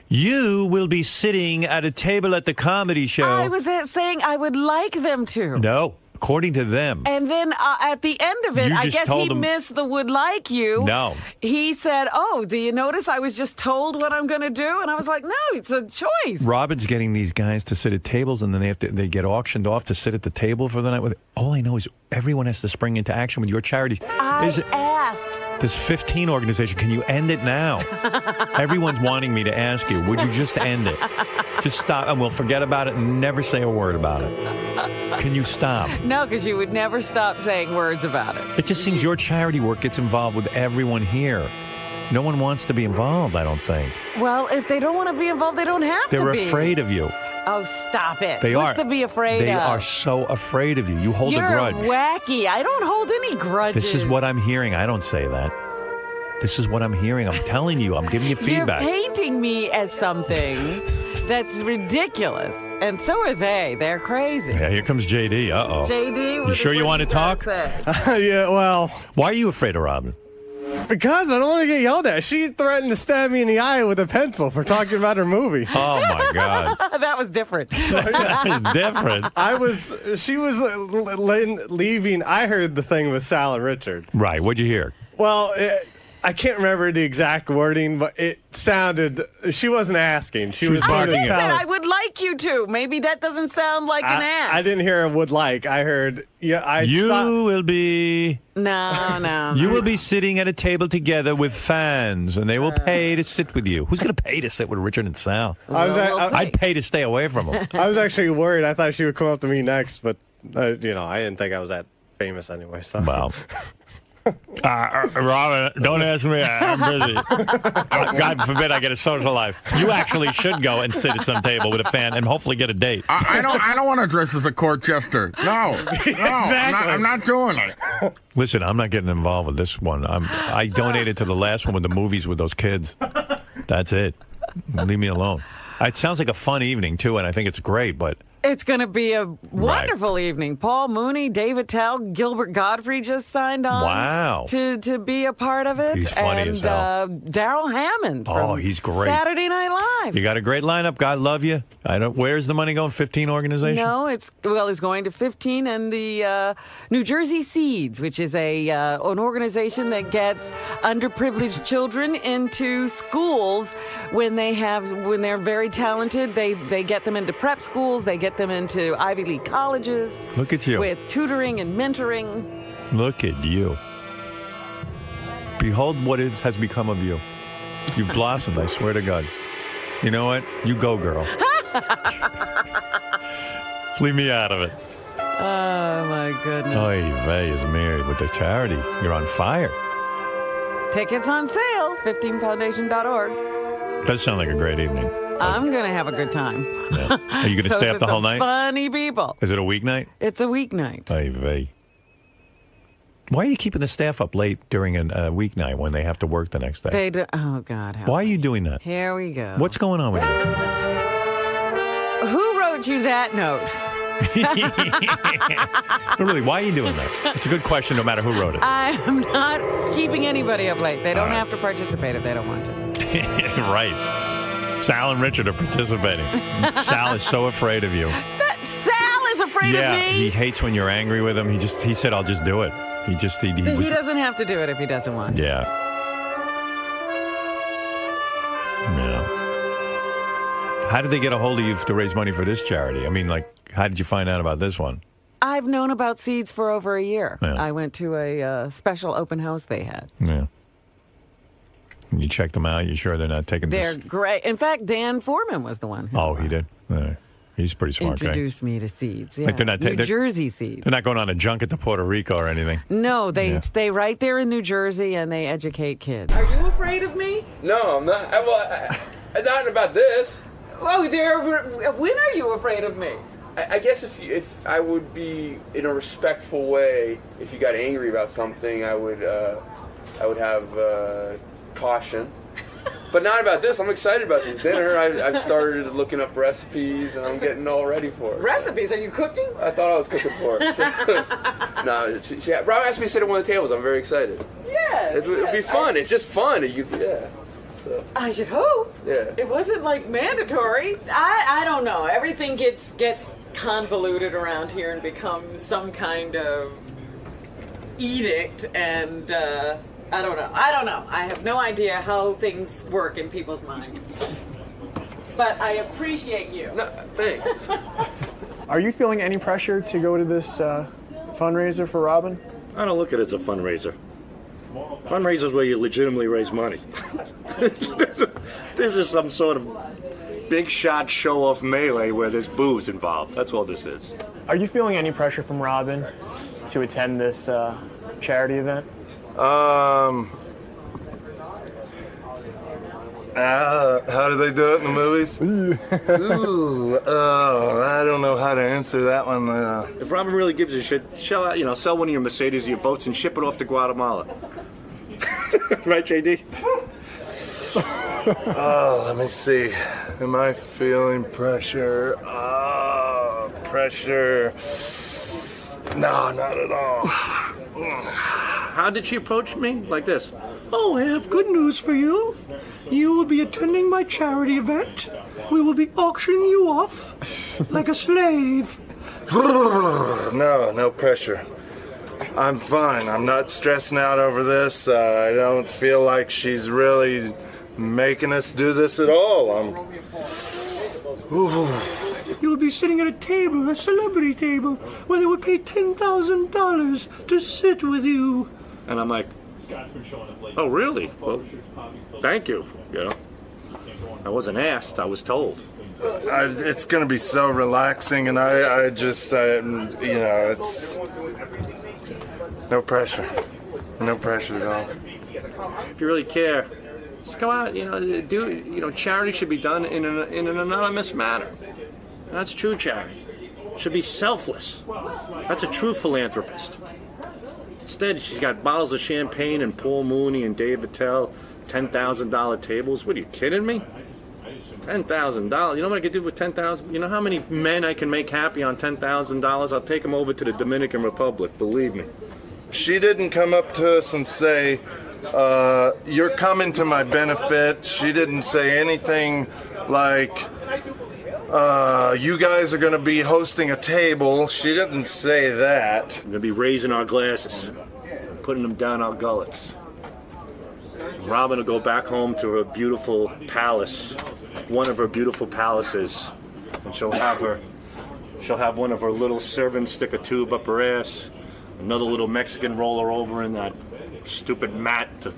"You will be sitting at a table at the comedy show." I was saying I would like them to. No, according to them. And then at the end of it, I guess he missed the "would like you." No. He said, "Oh, do you notice I was just told what I'm going to do?" And I was like, "No, it's a choice." Robin's getting these guys to sit at tables, and then they get auctioned off to sit at the table for the night. All I know is everyone has to spring into action with your charity. I asked This 15 organization, can you end it now? Everyone's wanting me to ask you, would you just end it? Just stop, and we'll forget about it and never say a word about it. Can you stop? No, because you would never stop saying words about it. It just seems your charity work gets involved with everyone here. No one wants to be involved, I don't think. Well, if they don't want to be involved, they don't have to be. They're afraid of you. Oh, stop it. They What's are. to be afraid of? They are so afraid of you. You hold You're a grudge. wacky. I don't hold any grudges. This is what I'm hearing. I don't say that. This is what I'm hearing. I'm telling you. I'm giving you feedback. You're painting me as something that's ridiculous. And so are they. They're crazy. Yeah, here comes JD. Uh-oh. JD, you sure you want to talk? Yeah, well. Why are you afraid of Robin? Because I don't want to get yelled at. She threatened to stab me in the eye with a pencil for talking about her movie. Oh, my God. That was different. Different. She was leaving. I heard the thing with Sal and Richard. Right. What'd you hear? Well, I can't remember the exact wording, but it sounded, she wasn't asking. She was barking I said I would like you to. Maybe that doesn't sound like an ask. I didn't hear a would like. I heard, You will be... No. You will be sitting at a table together with fans, and they will pay to sit with you. Who's going to pay to sit with Richard and Sal? I'd pay to stay away from them. I was actually worried. I thought she would come up to me next, but, I didn't think I was that famous anyway. So. Wow. Robin, don't ask me. I'm busy. God forbid I get a social life. You actually should go and sit at some table with a fan and hopefully get a date. I don't want to dress as a court jester. No, exactly. I'm not doing it. Listen, I'm not getting involved with this one. I donated to the last one with the movies with those kids. That's it. Leave me alone. It sounds like a fun evening, too, and I think it's great, but... It's going to be a wonderful evening. Paul Mooney, David Tell, Gilbert Godfrey just signed on. Wow. To be a part of it. He's funny as hell. Daryl Hammond. From he's great. Saturday Night Live. You got a great lineup. God love you. Where's the money going? 15 organization? No, it's going to 15 and the New Jersey Seeds, which is an organization that gets underprivileged children into schools when they're very talented. They get them into prep schools. They get them into Ivy League colleges. Look at you. With tutoring and mentoring. Look at you. Behold what has become of you. You've blossomed, I swear to God. You know what? You go, girl. Just leave me out of it. Oh, my goodness. Oy vey is married with the charity. You're on fire. Tickets on sale, 15foundation.org. Does sound like a great evening. I'm going to have a good time. Yeah. Are you going to stay up the whole night? Funny people. Is it a weeknight? It's a weeknight. Oy vey. Why are you keeping the staff up late during a weeknight when they have to work the next day? They do. Oh, God. Why are you doing that? Here we go. What's going on with you? Who wrote you that note? Really, why are you doing that? It's a good question no matter who wrote it. I am not keeping anybody up late. They don't have to participate if they don't want to. Right. Sal and Richard are participating. Sal is so afraid of you. Sal is afraid of me? He hates when you're angry with him. He said, I'll just do it. He doesn't have to do it if he doesn't want to. Yeah. How did they get a hold of you to raise money for this charity? I mean, how did you find out about this one? I've known about Seeds for over a year. Yeah. I went to a special open house they had. Yeah. And you checked them out? You sure they're not taking They're this? great. In fact, Dan Foreman was the one who he did? He's a pretty smart guy. Introduced me to Seeds. Yeah. Like they're not New Jersey Seeds. They're not going on a junket to Puerto Rico or anything. No, they stay right there in New Jersey and they educate kids. Are you afraid of me? No, I'm not. Well, not about this. Oh, when are you afraid of me? I guess if I would be in a respectful way, if you got angry about something, I would have caution. But not about this. I'm excited about this dinner. I've started looking up recipes, and I'm getting all ready for it. Recipes? Are you cooking? I thought I was cooking for it. No, Rob asked me to sit at one of the tables. I'm very excited. Yes. It'll be fun. It's just fun. So. I should hope. Yeah. It wasn't mandatory. I don't know. Everything gets convoluted around here and becomes some kind of edict, and I don't know. I have no idea how things work in people's minds. But I appreciate you. No, thanks. Are you feeling any pressure to go to this fundraiser for Robin? I don't look at it as a fundraiser. Fundraisers where you legitimately raise money. This is some sort of big shot show off melee where there's booze involved. That's all this is. Are you feeling any pressure from Robin to attend this charity event? How do they do it in the movies? Ooh, I don't know how to answer that one. If Robin really gives a shit, sell one of your Mercedes or your boats and ship it off to Guatemala. Right, JD? Let me see. Am I feeling pressure? Pressure. No, not at all. How did she approach me? Like this. Oh, I have good news for you. You will be attending my charity event. We will be auctioning you off like a slave. No pressure. I'm fine. I'm not stressing out over this. I don't feel like she's really making us do this at all. You'll be sitting at a table, a celebrity table, where they would pay $10,000 to sit with you. And I'm like, oh, really? Well, thank you. I wasn't asked. I was told. It's going to be so relaxing, and I just, it's no pressure. No pressure at all. If you really care, just go out, charity should be done in an anonymous manner. That's true charity. It should be selfless. That's a true philanthropist. Instead, she's got bottles of champagne and Paul Mooney and Dave Attell, $10,000 tables. What, are you kidding me? $10,000. You know what I could do with $10,000? You know how many men I can make happy on $10,000? I'll take them over to the Dominican Republic, believe me. She didn't come up to us and say, you're coming to my benefit. She didn't say anything like, you guys are going to be hosting a table. She didn't say that. We're going to be raising our glasses, putting them down our gullets. Robin will go back home to her beautiful palace, one of her beautiful palaces, and she'll have one of her little servants stick a tube up her ass, another little Mexican roll her over in that stupid mat to,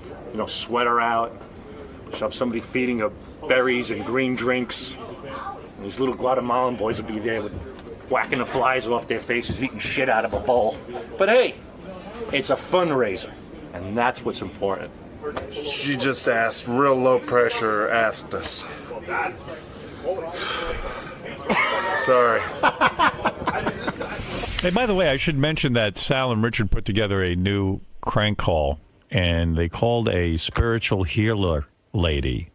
sweat her out. She'll have somebody feeding her berries and green drinks. And these little Guatemalan boys will be there with whacking the flies off their faces, eating shit out of a bowl. But hey, it's a fundraiser, and that's what's important. She just asked, real low pressure, asked us. Sorry. Hey, by the way, I should mention that Sal and Richard put together a new crank call, and they called a spiritual healer lady,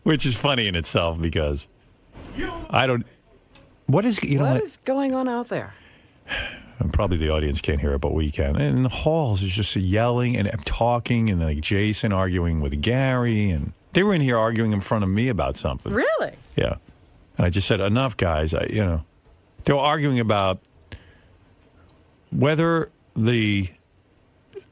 which is funny in itself because what is going on out there? And probably the audience can't hear it, but we can. And in the halls, it's just yelling and talking, and like Jason arguing with Gary, and they were in here arguing in front of me about something. Really? Yeah. And I just said, enough, guys. They were arguing about whether the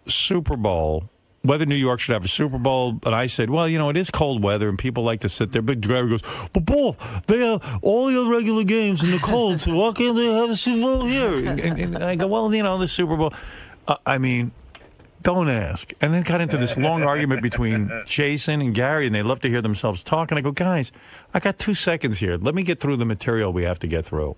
Super Bowl, whether New York should have a Super Bowl. And I said, well, it is cold weather and people like to sit there. But Gary goes, but Paul, they have all the other regular games in the cold, so why can't they have a Super Bowl here? And I go, well, the Super Bowl. Don't ask. And then got into this long argument between Jason and Gary, and they love to hear themselves talk. And I go, guys, I got 2 seconds here. Let me get through the material we have to get through.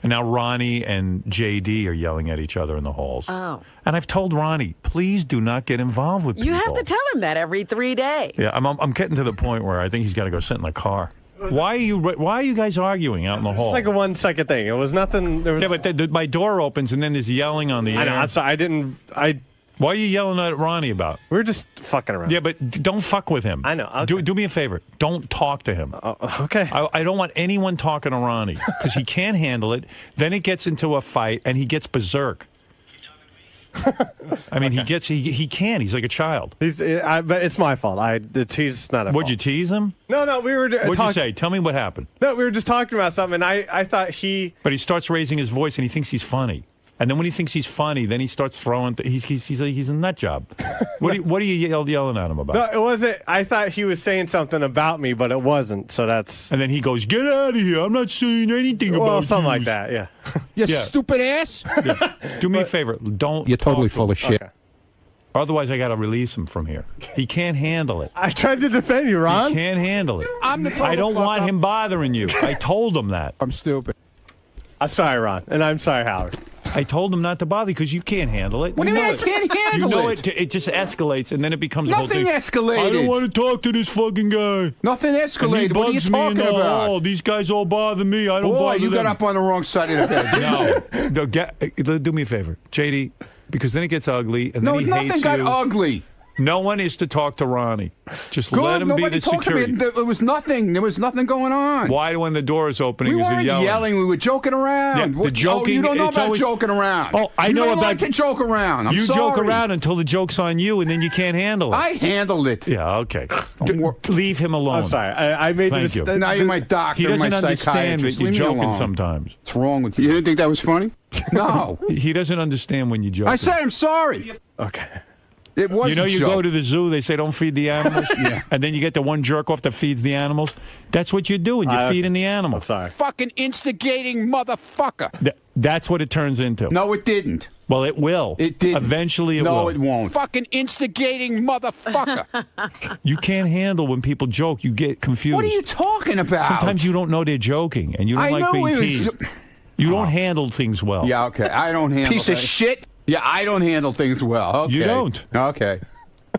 And now Ronnie and JD are yelling at each other in the halls. Oh. And I've told Ronnie, please do not get involved with people. You have to tell him that every 3 days. Yeah, I'm getting to the point where I think he's got to go sit in the car. Why are you guys arguing out in the hall? It's like a 1 second thing. It was nothing. Yeah, but my door opens and then there's yelling on the air. I know. I'm sorry. What are you yelling at Ronnie about? We were just fucking around. Yeah, but don't fuck with him. I know. Okay. Do me a favor. Don't talk to him. Okay. I don't want anyone talking to Ronnie because he can't handle it. Then it gets into a fight and he gets berserk. I mean, okay. He can't. He's like a child. But it's my fault. He's not a fault. Would you tease him? No, we were What'd you say? Tell me what happened. No, we were just talking about something, and I thought he... But he starts raising his voice, and he thinks he's funny. And then when he thinks he's funny, then he starts throwing. He's a nut job. What are you yelling at him about? No, it wasn't. I thought he was saying something about me, but it wasn't. So that's. And then he goes, "Get out of here! I'm not saying anything about you." Something like that. Yeah. You stupid ass. Yeah. Do me a favor. Don't. You're totally talk to full him. of shit. Okay. Otherwise, I got to release him from here. He can't handle it. I tried to defend you, Ron. He can't handle it. I don't want him bothering you. I told him that. I'm stupid. I'm sorry, Ron, and I'm sorry, Howard. I told him not to bother you because you can't handle it. What do you mean know I can't handle You know it? it just escalates, and then it becomes Nothing a whole thing. escalated. I don't want to talk to this fucking guy. Nothing escalated. What are you talking about? Oh, these guys all bother me. I don't Boy, bother you them. got up on the wrong side of the bed. No, do me a favor, JD, because then it gets ugly, and No, then he nothing hates got you. ugly. No one is to talk to Ronnie. Just Good. let him be Nobody the talked security. to me. There was nothing. There was nothing going on. Why, when the door is opening, We is it weren't yelling? We were joking around. Yeah, the joking, you don't know it's about always- joking around. Oh, I you know don't about like to joke around. I'm you sorry. joke around until the joke's on you, and then you can't handle it. I handled it. Yeah, okay. Leave him alone. I'm sorry. I made Thank this. you. Now you're my doctor. He doesn't my understand that psychiatrist. you're Leave me joking alone. sometimes. What's wrong with you? You didn't think that was funny? No. He doesn't understand when you joke. I said I'm sorry. Okay. It was You know, a you joke. go to the zoo, they say don't feed the animals, Yeah. and then you get the one jerk off that feeds the animals. That's what you're doing. You're feeding the animals. Sorry. Fucking instigating motherfucker. That's what it turns into. No, it didn't. Well, it will. It didn't. Eventually, it will. No, it won't. Fucking instigating motherfucker. You can't handle when people joke. You get confused. What are you talking about? Sometimes you don't know they're joking, and you don't I like know being he was teased. You don't handle things well. Yeah, okay. I don't handle Piece of shit. Yeah, I don't handle things well. Okay. You don't. Okay.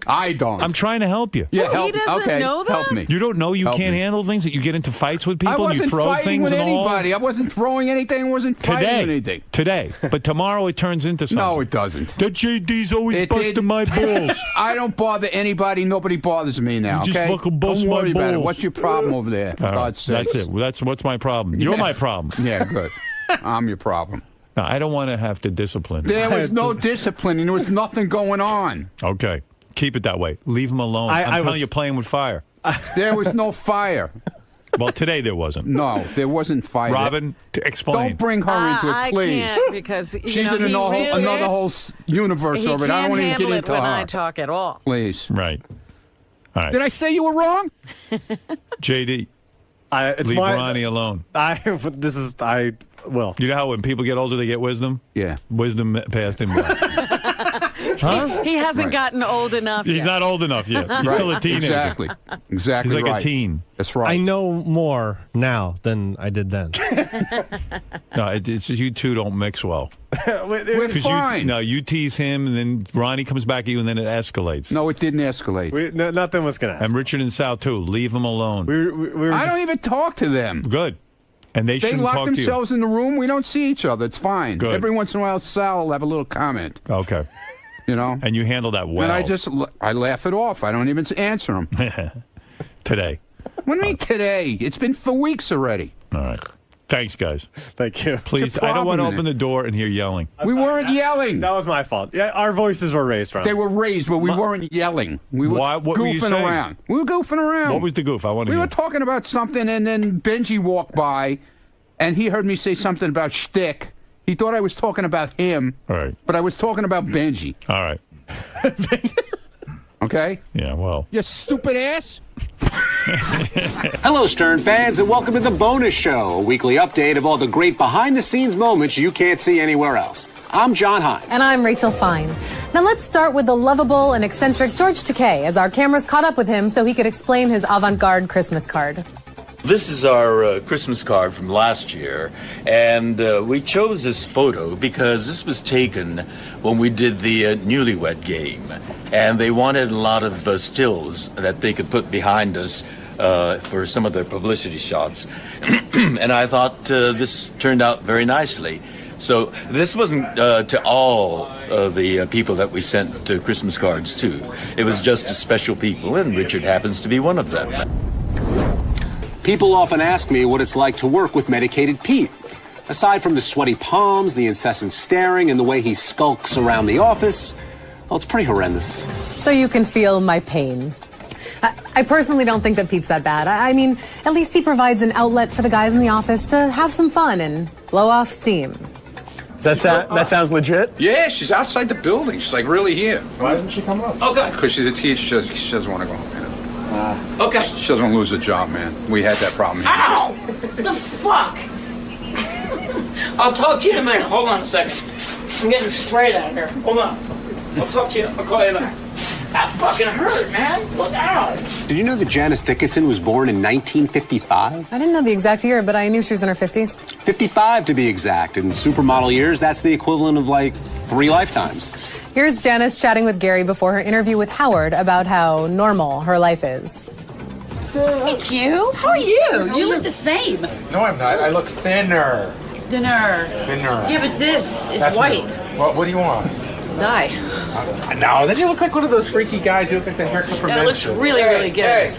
I don't. I'm trying to help you. Yeah, Well, help. he doesn't Okay, know that? help me. You don't know you Help can't me. handle things, that you get into fights with I people and wasn't you throw fighting things with and all? anybody. I wasn't throwing anything. I wasn't fighting with anything. Today. But tomorrow it turns into something. No, it doesn't. The JD's always It busting did- my balls. I don't bother anybody. Nobody bothers me now. You just Okay? fucking bust don't worry my about it. balls. What's your problem over there? For All right, God's sake. that's it. Well, what's my problem. You're Yeah. my problem. Yeah, good. I'm your problem. No, I don't want to have to discipline. There was no discipline, and there was nothing going on. Okay. Keep it that way. Leave him alone. I I'm telling was- you, playing with fire. There was no fire. Well, today there wasn't. No, there wasn't fire. Robin, explain. Don't bring her into it, please. I can't because you She's know, in another whole universe he over it. I don't can't want to even handle get it into when her. I talk at all. Please. Right. All right. Did I say you were wrong? JD, It's leave my- Ronnie alone. I will. You know how when people get older, they get wisdom? Yeah. Wisdom passed him by. He hasn't Right. gotten old enough He's yet. not old enough yet. He's still a teenager. Exactly. Exactly He's like right. a teen. That's right. I know more now than I did then. No, it's you two don't mix well. We're 'Cause fine. You tease him, and then Ronnie comes back at you, and then it escalates. No, it didn't escalate. Nothing was going to And Richard and Sal, too. Leave them alone. I don't even talk to them. Good. And they They shouldn't lock talk to you. themselves in the room. We don't see each other. It's fine. Good. Every once in a while, Sal will have a little comment. Okay. You know? And you handle that well. And I laugh it off. I don't even answer them. Today. What do you mean today? It's been for weeks already. All right. Thanks, guys. Thank you. Please, I don't want to open the door and hear yelling. We weren't yelling. That was my fault. Yeah, our voices were raised, Ron. They were raised, but we weren't yelling. We were What were you goofing saying? around. We were goofing around. What was the goof? I want to We hear. were talking about something, and then Benji walked by, and he heard me say something about shtick. He thought I was talking about him, All right. but I was talking about Benji. All right. Okay? Yeah, well. You stupid ass. Hello, Stern fans, and welcome to the Bonus Show, a weekly update of all the great behind-the-scenes moments you can't see anywhere else. I'm John Hine. And I'm Rachel Fine. Now let's start with the lovable and eccentric George Takei, as our cameras caught up with him so he could explain his avant-garde Christmas card. This is our Christmas card from last year, and we chose this photo because this was taken when we did the Newlywed Game, and they wanted a lot of stills that they could put behind us for some of their publicity shots, and I thought this turned out very nicely. So this wasn't to all of the people that we sent Christmas cards to. It was just to special people, and Richard happens to be one of them. People often ask me what it's like to work with Medicated Pete. Aside from the sweaty palms, the incessant staring, and the way he skulks around the office, well, it's pretty horrendous. So you can feel my pain. I personally don't think that Pete's that bad. I mean, at least he provides an outlet for the guys in the office to have some fun and blow off steam. That sounds legit? Yeah, she's outside the building. She's like really here. Why didn't she come up? Okay. Because she's a teacher. She doesn't want to go home. Okay. She doesn't want to lose her job, man. We had that problem here. Ow! The fuck? I'll talk to you in a minute. Hold on a second. I'm getting sprayed out here. Hold on. I'll talk to you. I'll call you back. That fucking hurt, man. Look out. Did you know that Janice Dickinson was born in 1955? I didn't know the exact year, but I knew she was in her 50s. 55 to be exact. In supermodel years, that's the equivalent of like 3 lifetimes. Here's Janice chatting with Gary before her interview with Howard about how normal her life is. Hey, Q. How are you? You look the same. No, I'm not. I look thinner. Thinner. Thinner. Yeah, but this is That's white. What do you want? Die. No, then you look like one of those freaky guys. You look like the haircut from That looks Manson. really, really good. Hey.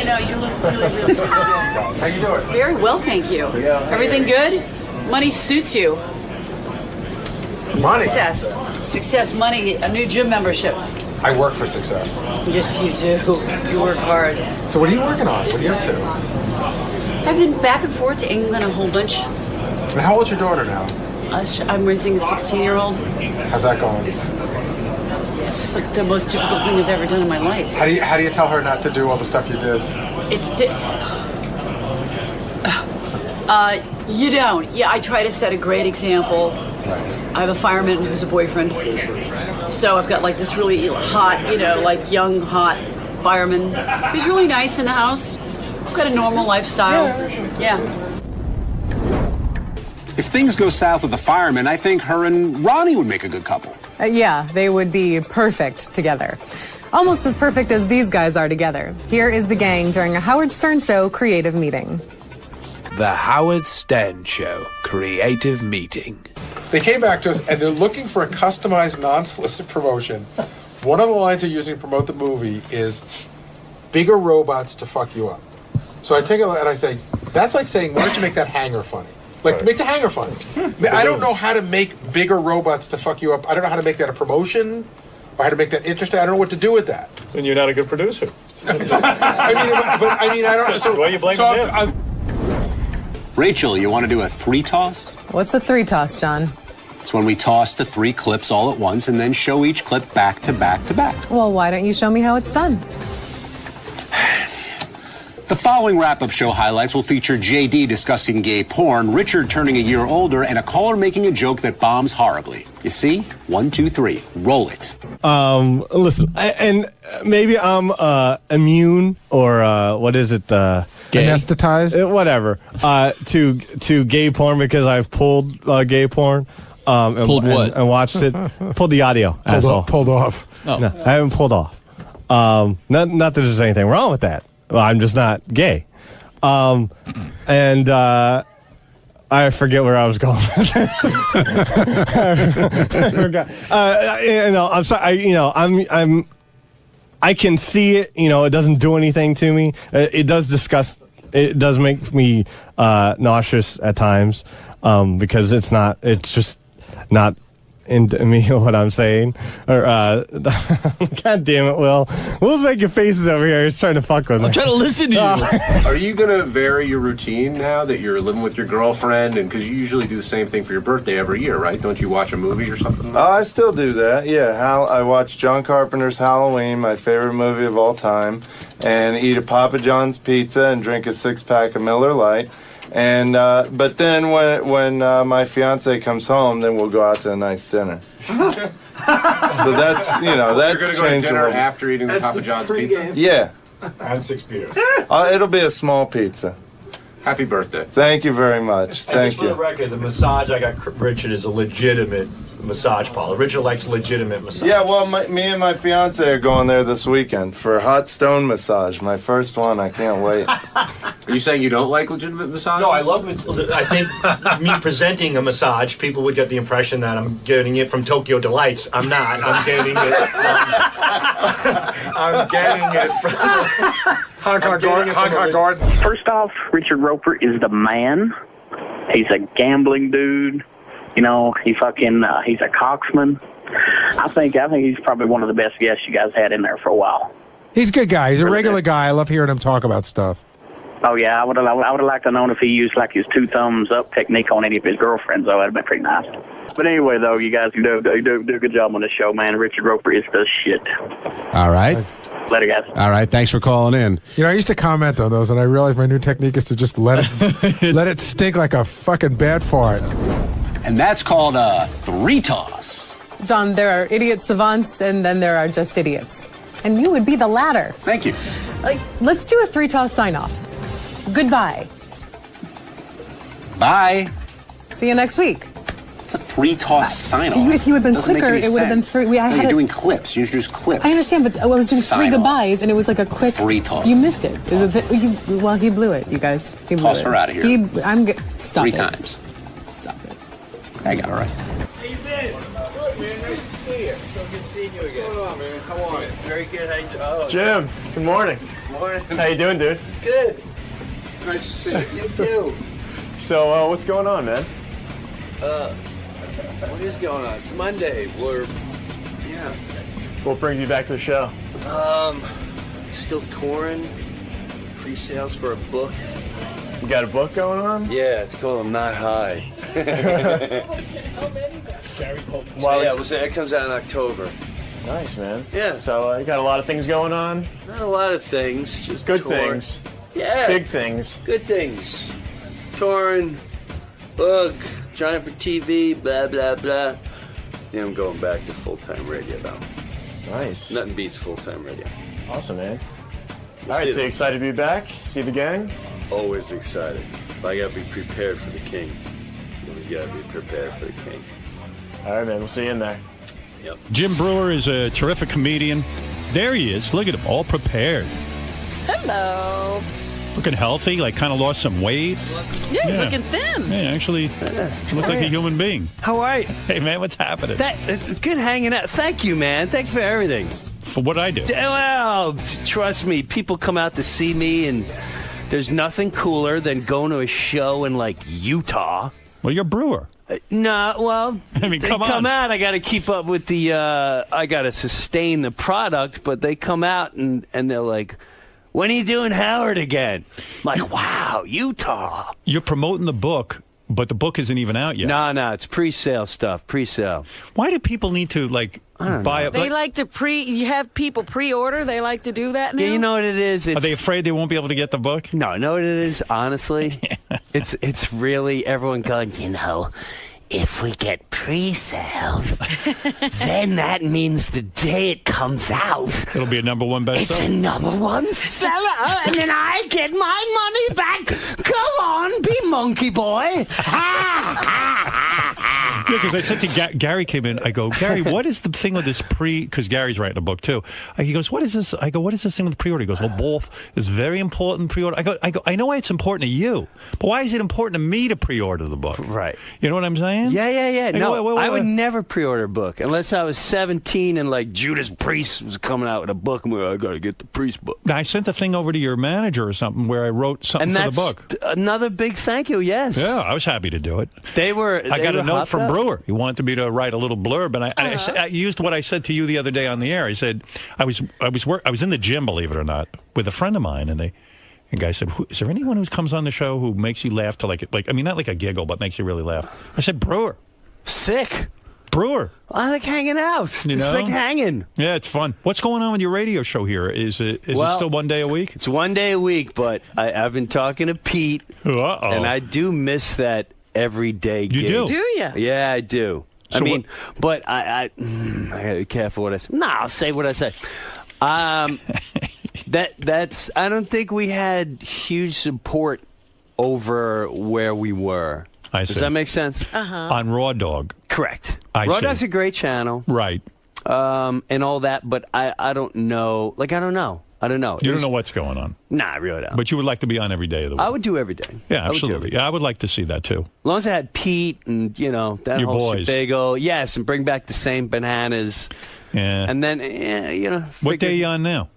No, you look really, really good. How you doing? Very well, thank you. Everything good? Money suits you. Money? Success, money, a new gym membership. I work for success. Yes, you do. You work hard. So what are you working on? What are you up to? I've been back and forth to England a whole bunch. And how old's your daughter now? I'm raising a 16-year-old. How's that going? It's like the most difficult thing I've ever done in my life. How do you tell her not to do all the stuff you did? You don't. Yeah, I try to set a great example. I have a fireman who's a boyfriend. So I've got like this really hot, like young, hot fireman who's really nice in the house. Got a normal lifestyle. Yeah. If things go south with the fireman, I think her and Ronnie would make a good couple. Yeah, they would be perfect together. Almost as perfect as these guys are together. Here is the gang during a Howard Stern Show creative meeting. The Howard Stern Show creative meeting. They came back to us and they're looking for a customized, non-solicit promotion. One of the lines they're using to promote the movie is bigger robots to fuck you up. So I take a look and I say, that's like saying, why don't you make that hanger funny? Like, make the hanger funny. I don't know how to make bigger robots to fuck you up. I don't know how to make that a promotion or how to make that interesting. I don't know what to do with that. Then you're not a good producer. I don't. So why are you blaming him? Rachel, you want to do a 3-toss? What's a 3-toss, John? It's when we toss the 3 clips all at once and then show each clip back to back to back. Well, why don't you show me how it's done? The following wrap-up show highlights will feature JD discussing gay porn, Richard turning a year older, and a caller making a joke that bombs horribly. You see? 1, 2, 3. Roll it. Listen, and maybe I'm immune or what is it? Anesthetized? Whatever. To gay porn because I've pulled gay porn. Pulled what? And watched it. Pulled the audio. Pulled off. Oh. No, I haven't pulled off. Not that there's anything wrong with that. Well, I'm just not gay. And I forget where I was going. I forgot. I'm sorry. I can see it. It doesn't do anything to me. It does disgust. It does make me nauseous at times because it's not. It's just not into me what I'm saying. Or God damn it, Will. Will's making faces over here. He's trying to fuck with me. I'm trying to listen to you. Are you going to vary your routine now that you're living with your girlfriend? And because you usually do the same thing for your birthday every year, right? Don't you watch a movie or something? I still do that, yeah. I watch John Carpenter's Halloween, my favorite movie of all time, and eat a Papa John's pizza and drink a 6-pack of Miller Lite. And but then when my fiance comes home, then we'll go out to a nice dinner. So that's that's you're going to go to dinner a after eating the Papa John's pizza. Yeah, and 6 beers. It'll be a small pizza. Happy birthday! Thank you very much. Thank just for the record, the massage I got Richard is a legitimate massage parlor. Richard likes legitimate massage. Yeah, well, me and my fiance are going there this weekend for a hot stone massage. My first one. I can't wait. Are you saying you don't like legitimate massage? No, I love it. I think me presenting a massage, people would get the impression that I'm getting it from Tokyo Delights. I'm not. I'm getting it from Hong Kong Garden. First off, Richard Roper is the man. He's a gambling dude. He's a coxman. I think he's probably one of the best guests you guys had in there for a while. He's a good guy. He's a regular guy. I love hearing him talk about stuff. Oh yeah, I would have liked to know if he used like his 2 thumbs up technique on any of his girlfriends. Though that'd been pretty nice. But anyway, though, you guys do a good job on this show, man. Richard Roper is the shit. All right. Later, guys. All right. Thanks for calling in. You know, I used to comment on those, and I realized my new technique is to just let it stink like a fucking bad fart. And that's called a 3-toss. John, there are idiot savants, and then there are just idiots. And you would be the latter. Thank you. Let's do a 3-toss sign-off. Goodbye. Bye. See you next week. It's a 3-toss sign-off. If you had been Doesn't make quicker, any it would have been sense. 3. You're doing clips. You introduce clips. I understand, but I was doing 3 Sign-off. goodbyes, and it was like a quick 3-toss. You missed it. Well, he blew it, you guys. He blew Toss it. her out of here. Stop 3 it. times. Stop it. I got it right. How you been? Good, man. Nice to see you. So good seeing you again. What's going on, man? How are you? Very good. How you doing? Oh, Jim, good morning. Good morning. How you doing, dude? Good. Nice to see you. You too. So, what's going on, man? What is going on? It's Monday. What brings you back to the show? Still touring. Pre-sales for a book. You got a book going on? Yeah, it's called I'm Not High. It comes out in October. Nice, man. Yeah. So, you got a lot of things going on? Not a lot of things, just Good touring. things. Yeah. Big things. Good things. Touring, book, trying for TV, blah, blah, blah. Yeah, I'm going back to full-time radio, though. Nice. Nothing beats full-time radio. Awesome, man. We'll All right, see so you excited to be back? See the gang? Always excited. But I gotta be prepared for the king. You always gotta be prepared for the king. All right, man. We'll see you in there. Yep. Jim Brewer is a terrific comedian. There he is. Look at him, all prepared. Hello. Looking healthy, like kind of lost some weight. Yeah, he's looking thin. Yeah, actually, look like a human being. How are you? Hey, man, what's happening? It's good hanging out. Thank you, man. Thank you for everything. For what I do. Well, trust me, people come out to see me, and there's nothing cooler than going to a show in, like, Utah. Well, you're Brewer. No, well, I mean, they come come on. out. I got to keep up with the. I got to sustain the product, but they come out and they're like, "When are you doing Howard again?" I'm like, wow, Utah. You're promoting the book, but the book isn't even out yet. No, it's pre-sale stuff. Pre-sale. Why do people need to buy it? They like to you have people pre-order. They like to do that now. Yeah, you know what it is. Are they afraid they won't be able to get the book? No, know what it is. Honestly, it's really everyone going. If we get pre-sales, then that means the day it comes out, It'll be a number one bestseller. it's a number one seller, and then I get my money back. Go on, be monkey boy. Yeah, because I said to Gary came in, I go, Gary, what is the thing with this because Gary's writing a book too. He goes, what is this? I go, what is this thing with the pre-order? He goes, well, both is very important pre-order. I go, I know why it's important to you, but why is it important to me to pre-order the book? Right. You know what I'm saying? Yeah. go, No, wait, I would wait. never pre-order a book unless I was 17 and like Judas Priest was coming out with a book, and I got to get the Priest book. I sent the thing over to your manager or something where I wrote something And for that's the book. another big thank you. Yes. Yeah, I was happy to do it. They were. I got a note hopped from up. Brewer. He wanted me to write a little blurb, and I used what I said to you the other day on the air. I said I was in the gym, believe it or not, with a friend of mine, and the guy said, "Is there anyone who comes on the show who makes you laugh to like I mean, not like a giggle, but makes you really laugh?" I said, "Brewer." Sick. Brewer. I like hanging out. You know? It's like hanging. Yeah, it's fun. What's going on with your radio show here? Is it still 1 day a week? It's 1 day a week, but I've been talking to Pete, and I do miss that everyday gig. You do? Do you? Yeah, I do. So I mean, but I gotta be careful what I say. No, I'll say what I say. That's. I don't think we had huge support over where we were. Does that make sense? On Raw Dog. Correct. I Raw see. Dog's a great channel. Right. And all that, but I don't know. Like, I don't know. You don't know what's going on. Nah, I really don't. But you would like to be on every day of the week. I would do every day. Yeah, absolutely. Yeah, I would like to see that too. As long as I had Pete and, that Your whole boys. shebang. Yes, and bring back the same bananas. Yeah. And then, What day are you on now?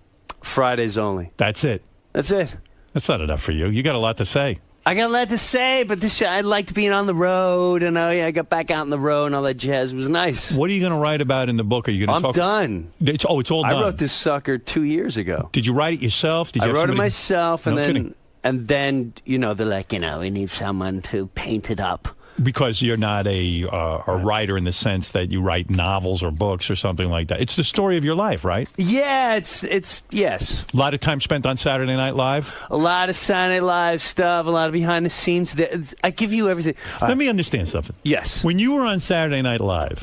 Fridays only. That's it. That's it. That's not enough for you. You got a lot to say. I got a lot to say, but I liked being on the road, and I got back out on the road and all that jazz. It was nice. What are you going to write about in the book? Are you going to I'm done. It's all done. I wrote this sucker 2 years ago. Did you write it yourself? Did you I have wrote it somebody- myself, No and kidding. And then, they're like, we need someone to paint it up. Because you're not a writer in the sense that you write novels or books or something like that. It's the story of your life, right? Yeah, it's yes. A lot of time spent on Saturday Night Live? A lot of Saturday Night Live stuff, a lot of behind the scenes. I give you everything. Let me understand something. Yes. When you were on Saturday Night Live,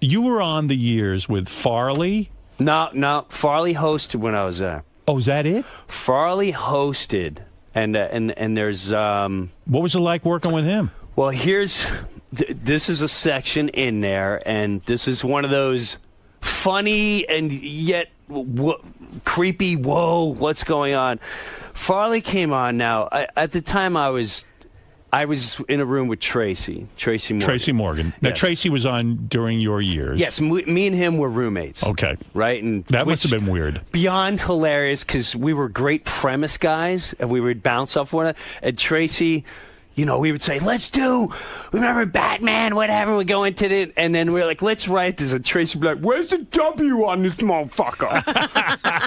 you were on the years with Farley? No. Farley hosted when I was there. Oh, is that it? Farley hosted. And there's... What was it like working with him? Well, this is a section in there, and this is one of those funny and yet creepy, whoa, what's going on? Farley came on now. At the time, I was in a room with Tracy Morgan. Now, yes. Tracy was on during your years. Yes, me and him were roommates. Okay. Right? And that must have been weird. Beyond hilarious, because we were great premise guys, and we would bounce off one another. And Tracy... we would say, remember Batman, whatever, we go into it, and then we're like, let's write this, and Tracy would be like, where's the W on this motherfucker?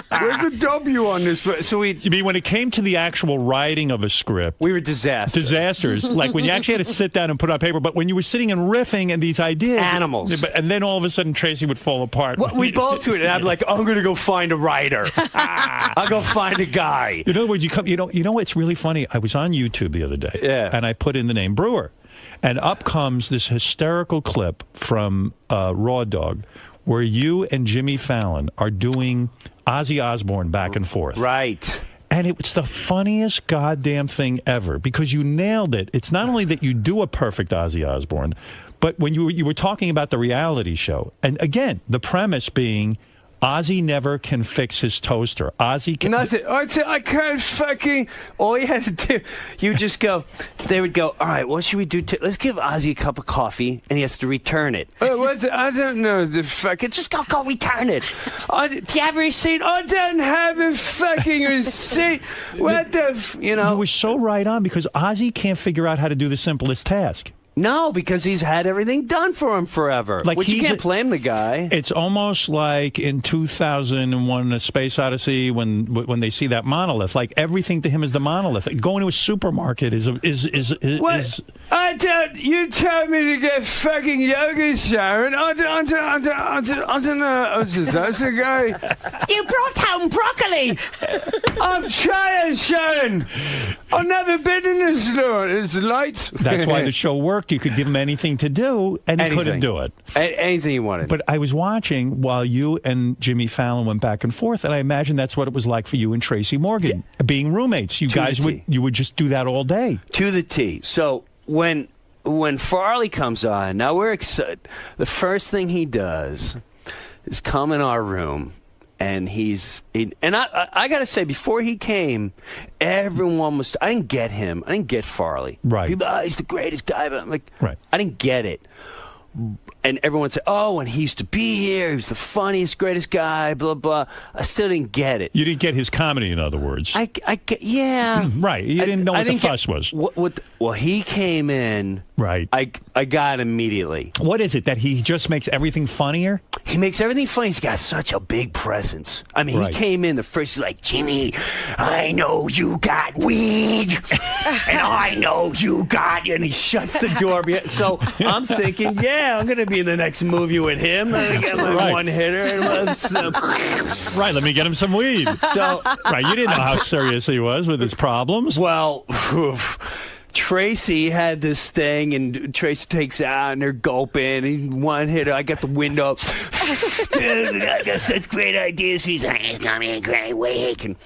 Where's the W on this? So You mean when it came to the actual writing of a script? We were disasters. Like when you actually had to sit down and put it on paper, but when you were sitting and riffing and these ideas. Animals. And then all of a sudden Tracy would fall apart. Well, we both do it, and I'd be like, I'm going to go find a writer. I'll go find a guy. In other words, you know what's really funny? I was on YouTube the other day. Yeah. And I put in the name Brewer. And up comes this hysterical clip from Raw Dog where you and Jimmy Fallon are doing Ozzy Osbourne back and forth. Right. And it was the funniest goddamn thing ever because you nailed it. It's not only that you do a perfect Ozzy Osbourne, but when you were talking about the reality show, and again, the premise being Ozzy never can fix his toaster. Ozzy can... Nothing. I can't fucking... All you had to do, you just go... They would go, all right, what should we do? Let's give Ozzy a cup of coffee, and he has to return it. I don't know the fucking... Just go return it. Do you have a receipt? I don't have a fucking receipt. What the... You were so right on because Ozzy can't figure out how to do the simplest task. No, because he's had everything done for him forever. Which you can't blame the guy. It's almost like in 2001, A Space Odyssey, when they see that monolith. Like everything to him is the monolith. Going to a supermarket is. What? You told me to get fucking yogurt, Sharon. I don't know. That's the guy. You brought home broccoli. I'm trying, Sharon. I've never been in this store. It's light. That's why the show worked. You could give him anything to do, and he couldn't do it. Anything you wanted. But I was watching while you and Jimmy Fallon went back and forth, and I imagine that's what it was like for you and Tracy Morgan, being roommates. You guys would just do that all day. To the T. So when Farley comes on, now we're excited. The first thing he does is come in our room. And I got to say, before he came, everyone was... I didn't get him. I didn't get Farley. Right. People, he's the greatest guy. But I'm like, right. I didn't get it. And everyone said, oh, and he used to be here. He was the funniest, greatest guy, blah, blah. I still didn't get it. You didn't get his comedy, in other words. Yeah. Right. You didn't know what the fuss was. Well, he came in. Right. I got immediately. What is it, that he just makes everything funnier? He makes everything funny. He's got such a big presence. I mean, he came in the first, he's like, Jimmy, I know you got weed. And I know you got... And he shuts the door. So I'm thinking, yeah, I'm going to be in the next movie with him. I'm going to get my one hitter. Right, let me get him some weed. So, right, you didn't know how serious he was with his problems. Well... Tracy had this thing, and Tracy takes out, and they're gulping, and one hitter, I got the window. Dude, I got such great ideas. He's like, it's got me a great week. And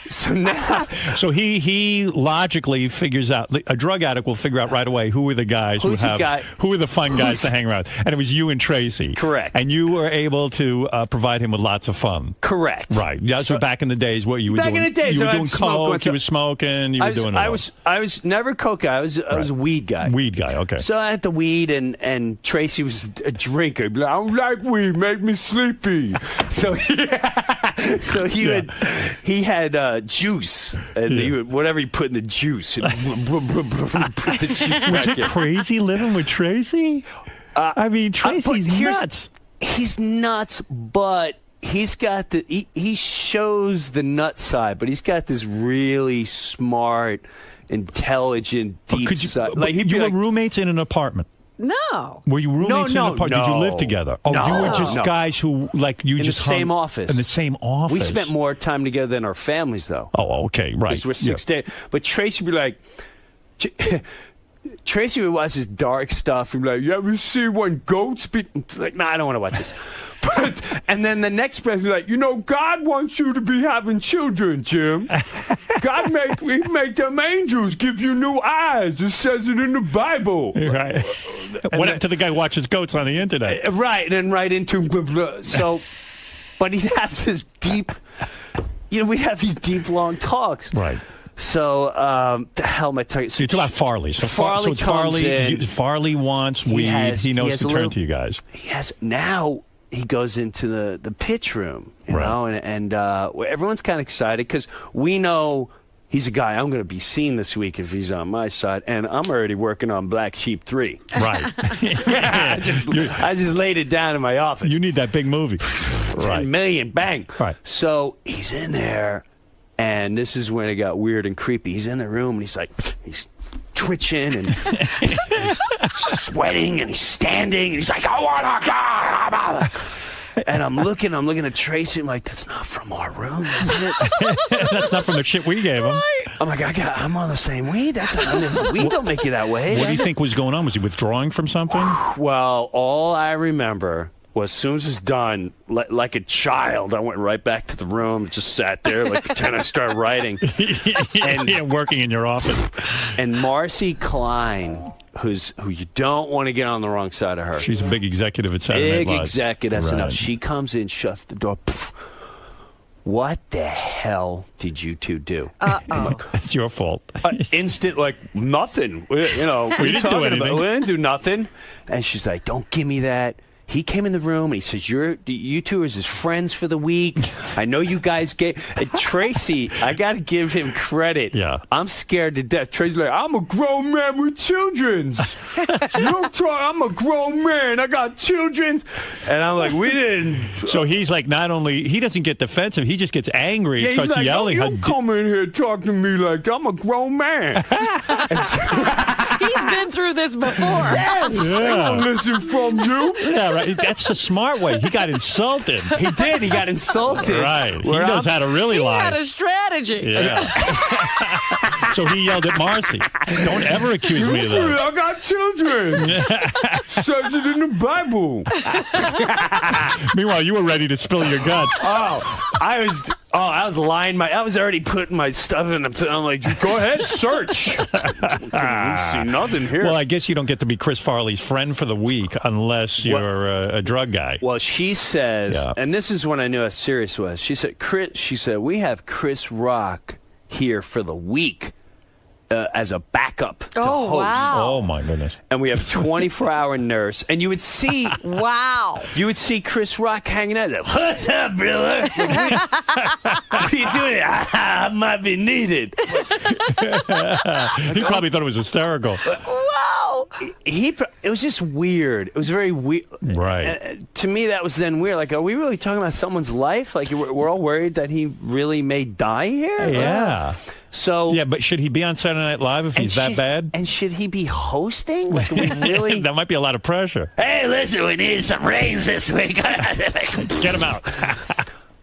so now... So he logically figures out, a drug addict will figure out right away who are the guys who are the fun guys to hang around. And it was you and Tracy. Correct. And you were able to provide him with lots of fun. Correct. Right. Yeah, so back in the days, what you were doing? Back in the days, you were doing coke, you were smoking, you were doing it all. I was never coke guy. I was a weed guy. Weed guy, okay. So I had the weed, and Tracy was a drinker. He'd be like, I don't like weed, make me sleepy. So he had juice, and he would, whatever he put in the juice, put the juice Was back it crazy living with Tracy? I mean, Tracy's nuts. He's nuts, but he's got he shows the nut side, but he's got this really smart, intelligent, deep side. Like you were roommates in an apartment. No. Were you roommates in an apartment? Did you live together? Oh, No. you were just No. guys who you in just the same hung office. in the same office. We spent more time together than our families, though. Oh, okay, right. Because we're 6 days. But Tracy would be like, Tracy would watch this dark stuff and be like, you ever see when goats be? It's like, nah, I don't want to watch this. And then the next person would be like, God wants you to be having children, Jim. God make them angels give you new eyes. It says it in the Bible. Right. What happened to the guy who watches goats on the internet? Right, and then right into blah, blah. So, but he'd have this deep, we'd have these deep, long talks. Right. So, the hell am I talking? So you're talking about Farley. So Farley it's comes in. Farley wants weed. He knows to turn to you guys. Now he goes into the pitch room, you know, and everyone's kind of excited because we know he's a guy I'm going to be seeing this week if he's on my side, and I'm already working on Black Sheep 3. Right. I just laid it down in my office. You need that big movie. 10 million, bang. Right. So he's in there, and this is when it got weird and creepy. He's in the room, and he's twitching, and he's sweating, and he's standing, and he's like, I want to go. And I'm looking at Tracy. I'm like, that's not from our room, is it? That's not from the shit we gave him. I'm like, I'm on the same weed. Weed don't make you that way. What do you think was going on? Was he withdrawing from something? Well, all I remember was as soon as it's done, like a child, I went right back to the room, just sat there, like pretend I started writing. And working in your office. And Marcy Klein, who you don't want to get on the wrong side of her. She's a big executive at Saturday Night Live. Big executive, SNL. Right. She comes in, shuts the door. Pff, what the hell did you two do? It's your fault. Instant, nothing. We didn't do anything. We didn't do nothing. And she's like, don't give me that. He came in the room and he says, you two are his friends for the week. I know you guys Tracy, I got to give him credit. Yeah. I'm scared to death. Tracy's like, I'm a grown man with children's. I'm a grown man. I got children's. And I'm like, we didn't. So he's like, not only, he doesn't get defensive, he just gets angry and He's starts like, yelling. Don't come in here talking to me like I'm a grown man. He's been through this before. Yes. Yeah. I don't listen from you. Yeah, right. That's the smart way. He got insulted. He did. He got insulted. Right. He knows how to really lie. He had a strategy. Yeah. So he yelled at Marcy. Don't ever accuse me of that. I got children. Says it in the Bible. Meanwhile, you were ready to spill your guts. I was lying. I was already putting my stuff in the. I'm like, go ahead, search. I see nothing here. Well, I guess you don't get to be Chris Farley's friend for the week unless you're a drug guy. Well, she says, and this is when I knew how serious it was. She said, we have Chris Rock here for the week as a backup to host. Wow. Oh, my goodness. And we have a 24-hour nurse. And you would see... Wow. You would see Chris Rock hanging out there. What's up, brother? What are you doing? I might be needed. He probably thought it was hysterical. Wow. It was just weird. It was very weird. Right. To me, that was then weird. Like, are we really talking about someone's life? Like, we're all worried that he really may die here? Yeah. So yeah, but should he be on Saturday Night Live if he's that bad? And should he be hosting? Like, we really? That might be a lot of pressure. Hey, listen, we need some rains this week. Get him out.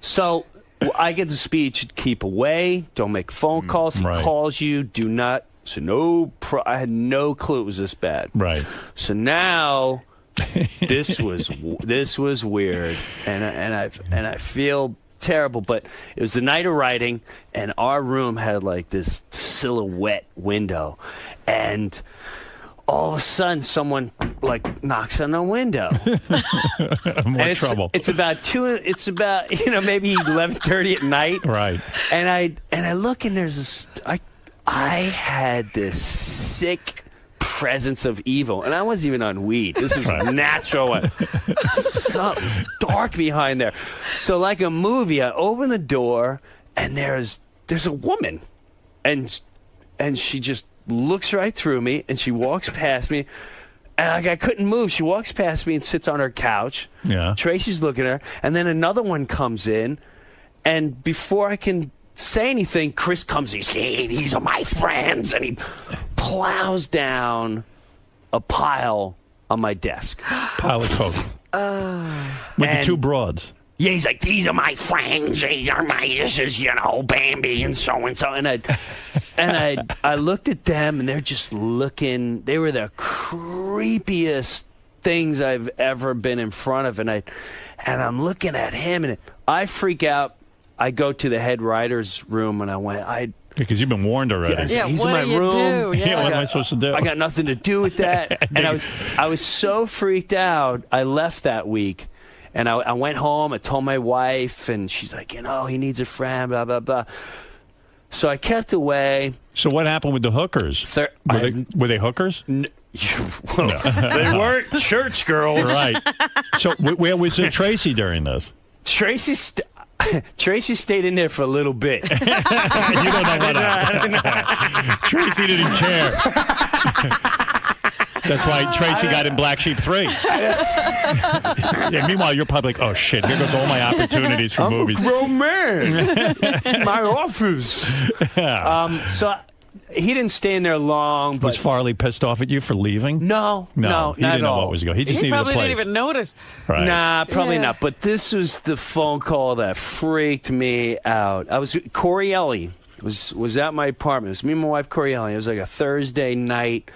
So I get the speech: keep away, don't make phone calls. He calls you, do not. So I had no clue it was this bad. Right. So now this was weird, and I feel terrible, but it was the night of writing, and our room had like this silhouette window, and all of a sudden someone like knocks on the window. More trouble. It's about maybe 11:30 at night. Right. And I look, and there's this. I had this sick presence of evil, and I wasn't even on weed. This was natural. Something's dark behind there. So, like a movie, I open the door, and there's a woman, and she just looks right through me, and she walks past me, And I couldn't move. She walks past me and sits on her couch. Yeah. Tracy's looking at her. And then another one comes in. And before I can say anything, Chris comes. He's, hey, these are my friends. And he plows down a pile on my desk. Pile of coke. With the two broads. Yeah, he's like, these are my friends. This is, Bambi and so. And I looked at them, and they're just looking. They were the creepiest things I've ever been in front of. And I'm looking at him, and I freak out. I go to the head writer's room, and I went, because you've been warned already. Yeah, he's in my room. Yeah, what am I supposed to do? I got nothing to do with that. And I was so freaked out. I left that week. And I went home, I told my wife, and she's like, he needs a friend, blah, blah, blah. So I kept away. So what happened with the hookers? Were they hookers? No. They weren't church girls. Right. So where was Tracy during this? Tracy stayed in there for a little bit. You don't know about that. Tracy didn't care. That's why Tracy got in Black Sheep 3. Yeah, meanwhile, you're probably like, oh, shit, here goes all my opportunities for movies. I'm a grown man. My office. So he didn't stay in there long. But Was Farley pissed off at you for leaving? No, he not didn't at know all. what was going. He just needed a probably place. didn't even notice. Right. Nah, probably not. But this was the phone call that freaked me out. Corielli was at my apartment. It was me and my wife, Corielli. It was like a Thursday night,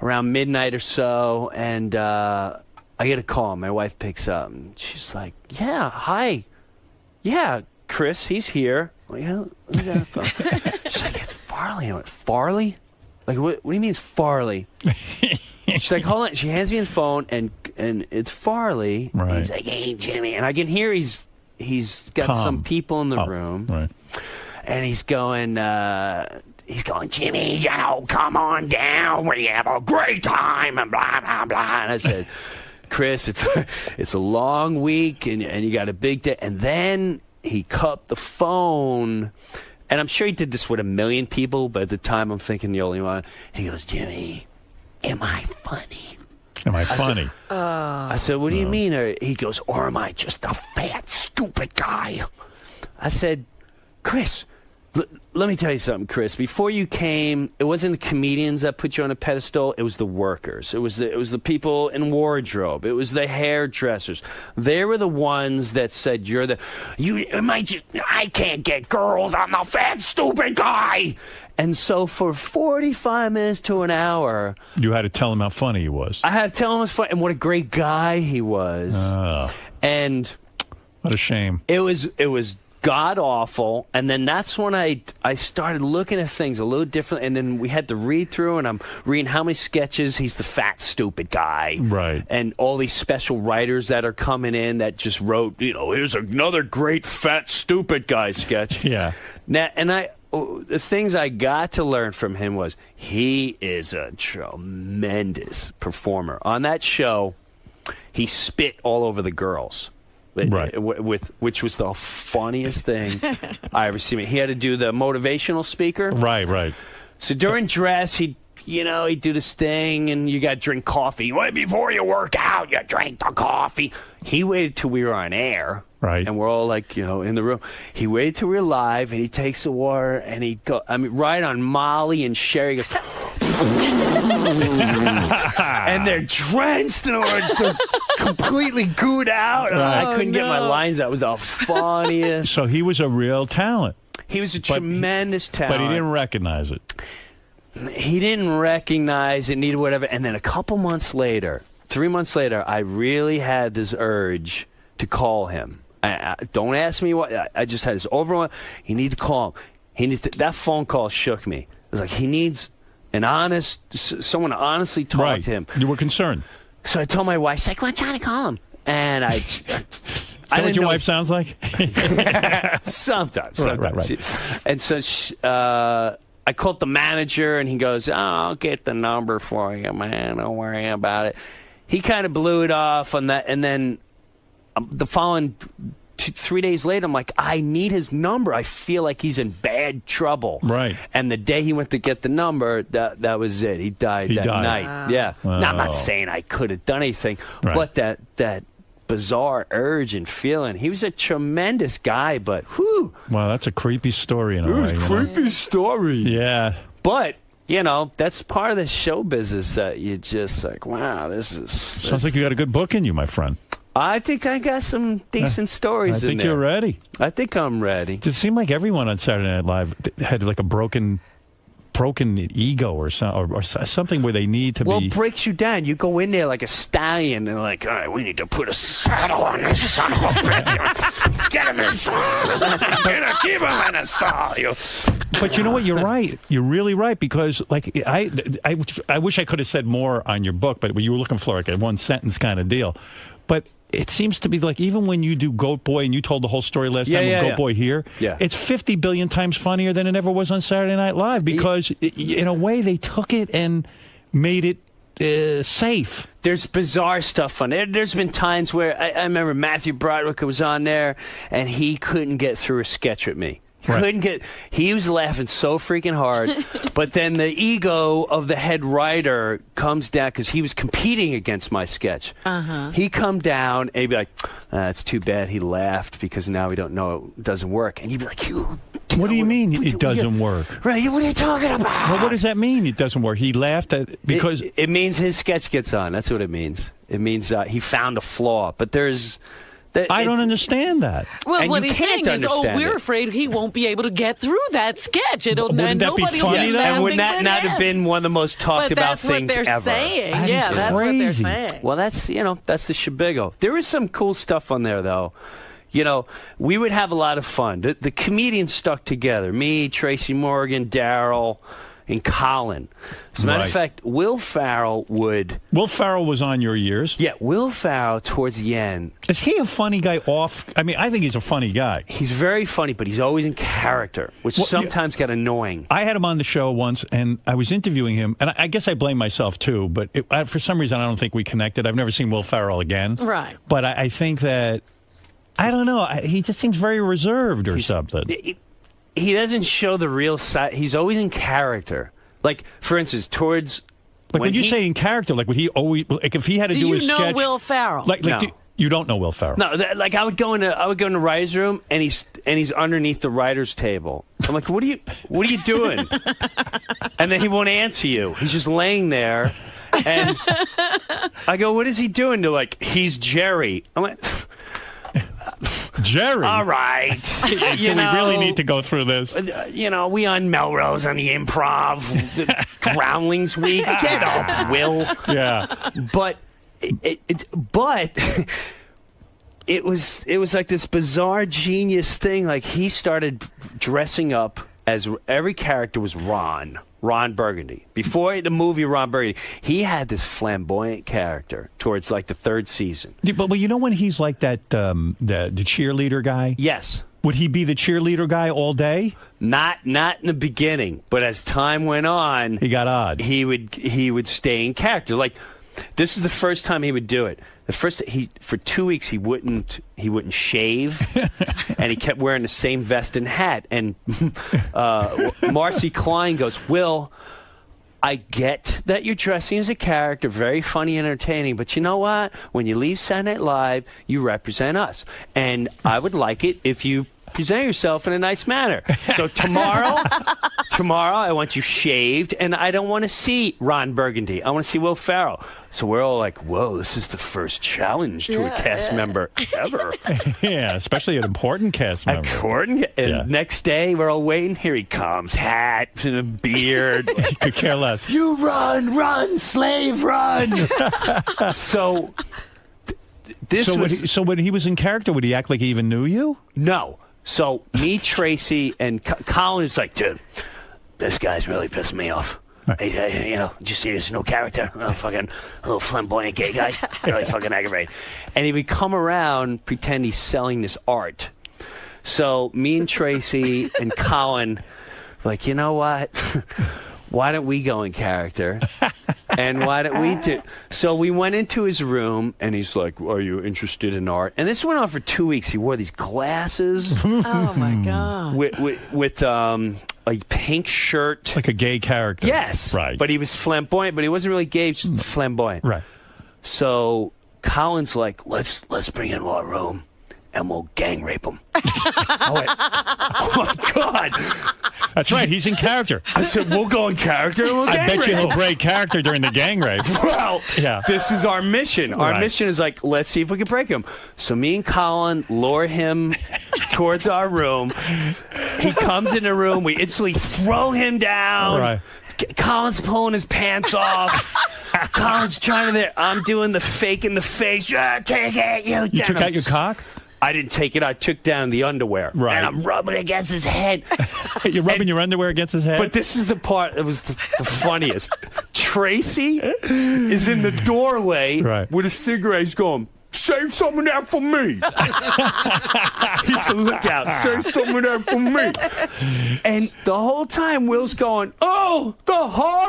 around midnight or so, and I get a call. My wife picks up, and she's like, yeah, hi. Yeah, Chris, he's here. Well, yeah, look at the phone. She's like, it's Farley. I went, Farley? Like, what do you mean it's Farley? She's like, hold on. She hands me the phone, and it's Farley. Right. He's like, hey, Jimmy. And I can hear he's got Calm. some people in the room. Right. And he's going, Jimmy, come on down. We have a great time, and blah, blah, blah. And I said, Chris, it's a long week, and you got a big day. And then he cut the phone, and I'm sure he did this with a million people, but at the time I'm thinking the only one. He goes, Jimmy, am I funny? Am I funny? I said, what do you mean? He goes, or am I just a fat, stupid guy? I said, Chris, let me tell you something, Chris. Before you came, it wasn't the comedians that put you on a pedestal. It was the workers. It was the people in wardrobe. It was the hairdressers. They were the ones that said, I can't get girls. I'm the fat, stupid guy. And so for 45 minutes to an hour, you had to tell him how funny he was. I had to tell him he was funny and what a great guy he was. And what a shame. It was god awful, and then that's when I started looking at things a little different, and then we had to read through, and I'm reading how many sketches he's the fat stupid guy, right, and all these special writers that are coming in that just wrote, here's another great fat stupid guy sketch. Yeah. Now, and the things I got to learn from him was he is a tremendous performer. On that show, he spit all over the girls. Right. Which was the funniest thing I ever seen. He had to do the motivational speaker. Right. So during dress, he'd do this thing, and you got to drink coffee. Before you work out, you drink the coffee. He waited till we were on air. Right. And we're all like, in the room. He waited till we were live, and he takes the water, and he go. Right on Molly and Sherry, he goes, and they're drenched and they're completely gooed out. Right. I couldn't get my lines out. It was the funniest. So he was a real talent. He was a tremendous talent. But he didn't recognize it. He didn't recognize it, needed whatever. And then a couple months later, 3 months later, I really had this urge to call him. Don't ask me what. I just had this overwhelm. He needs to call him. That phone call shook me. It was like, he needs someone to honestly talk to him. You were concerned. So I told my wife, she's like, well, I'm trying to call him. And I Is that what your wife sounds like? Sometimes. Right. And so I called the manager, and he goes, I'll get the number for you, man. Don't worry about it. He kind of blew it off on that. And then the following 3 days later, I'm like, I need his number. I feel like he's in bad had trouble. Right. And the day he went to get the number, that was it. He died that night. Wow. Yeah. Wow. Now, I'm not saying I could have done anything, Right. but that bizarre urge and feeling. He was a tremendous guy, but whew. Wow, that's a creepy story in a It way. was a creepy story. Yeah. But, you know, that's part of the show business that you just like, wow, this is... Sounds like you got a good book in you, my friend. I think I got some decent stories I in think there. you're ready. I think I'm ready. It seemed like everyone on Saturday Night Live had like a broken ego or something where they need to Well, be. it breaks you down. You go in there like a stallion and like, all right, we need to put a saddle on this son of a bitch. Get him in stall. Keep him in a stall. But you know what? You're right. You're really right, because like I wish I could have said more on your book, but you were looking for like a one sentence kind of deal. But it seems to be like, even when you do Goat Boy, and you told the whole story last time with Goat Boy here, it's 50 billion times funnier than it ever was on Saturday Night Live, because in a way they took it and made it safe. There's bizarre stuff on there. There's been times where I remember Matthew Broderick was on there, and he couldn't get through a sketch with me. He was laughing so freaking hard, but then the ego of the head writer comes down, because he was competing against my sketch. He come down and he'd be like, it's too bad he laughed, because now we don't know it doesn't work. And you'd be like, what do you mean it doesn't work? Right, what are you talking about? Well, what does that mean? It doesn't work. He laughed at because it means his sketch gets on. That's what it means. It means he found a flaw, but there's. I don't understand that. Well, And what you he's can't saying is, understand we're it. afraid he won't be able to get through that sketch. Wouldn't that be funny, though? And would that not have been one of the most talked about things ever? That's what they're saying. That's what they're saying. Well, that's that's the shabigo. There is some cool stuff on there, though. You know, we would have a lot of fun. The comedians stuck together. Me, Tracy Morgan, Daryl, and Colin. As a matter of fact, Will Ferrell was on your years. Yeah, Will Ferrell towards the end. Is he a funny guy off? I mean, I think he's a funny guy. He's very funny, but he's always in character, which sometimes got annoying. I had him on the show once, and I was interviewing him, and I guess I blame myself too, but for some reason I don't think we connected. I've never seen Will Ferrell again. Right. But I think that, I don't know, he just seems very reserved or something. He doesn't show the real side. He's always in character. Like, for instance, towards... Like when you say in character, like would he always... Like if he had to do his sketch... Do you know Will Ferrell? No. You don't know Will Ferrell? No, like I would go in the writer's room, and he's underneath the writer's table. I'm like, what are you doing? And then he won't answer you. He's just laying there, and I go, what is he doing? They're like, he's Jerry. I'm like... Jerry. All right. We really need to go through this. We on Melrose on the Improv, the Groundlings Week. Get up, Will. Yeah. But it was like this bizarre genius thing. Like he started dressing up as every character was Ron Burgundy. Before the movie Ron Burgundy, he had this flamboyant character towards like the third season. But you know when he's like that, the cheerleader guy? Yes. Would he be the cheerleader guy all day? Not in the beginning, but as time went on, he got odd. He would stay in character. Like this is the first time he would do it. For 2 weeks he wouldn't shave, and he kept wearing the same vest and hat. And Marcy Klein goes, Will, I get that you're dressing as a character, very funny and entertaining, but you know what? When you leave Saturday Night Live, you represent us, and I would like it if you present yourself in a nice manner. So tomorrow I want you shaved, and I don't want to see Ron Burgundy. I want to see Will Ferrell. So we're all like, whoa, this is the first challenge to a cast member ever. Yeah, especially an important cast member. Next day, we're all waiting. Here he comes, hat and a beard. He could care less. You run, slave, run. So when he was in character, would he act like he even knew you? No. So me, Tracy, and Colin is like, dude, this guy's really pissed me off. Right. Did you see this new character? A little flamboyant gay guy. Really fucking aggravating. And he would come around, pretend he's selling this art. So me and Tracy and Colin were like, you know what? Why don't we go in character? And why don't we do? So we went into his room, and he's like, "Are you interested in art?" And this went on for 2 weeks. He wore these glasses. Oh my God. With a pink shirt, like a gay character. Yes, Right. But he was flamboyant, but he wasn't really gay. Just flamboyant. Right. So Colin's like, let's bring him to our room, and we'll gang rape him. I went, oh my God. That's right. He's in character. I said, we'll go in character and we'll gang I bet rape you he'll him. break character during the gang rape. Well, Yeah. this is our mission. Our Right. mission is like, let's see if we can break him. So me and Colin lure him towards our room. He comes in the room. We instantly throw him down. Right. Colin's pulling his pants off. Colin's trying to. I'm doing the fake in the face. Yeah, take it. You took out your cock? I didn't take it. I took down the underwear. Right. And I'm rubbing it against his head. You're rubbing your underwear against his head? But this is the part that was the funniest. Tracy is in the doorway with a cigarette. He's going, save some of that for me. He said, look out. Save some of that for me. And the whole time, Will's going, oh, the horror.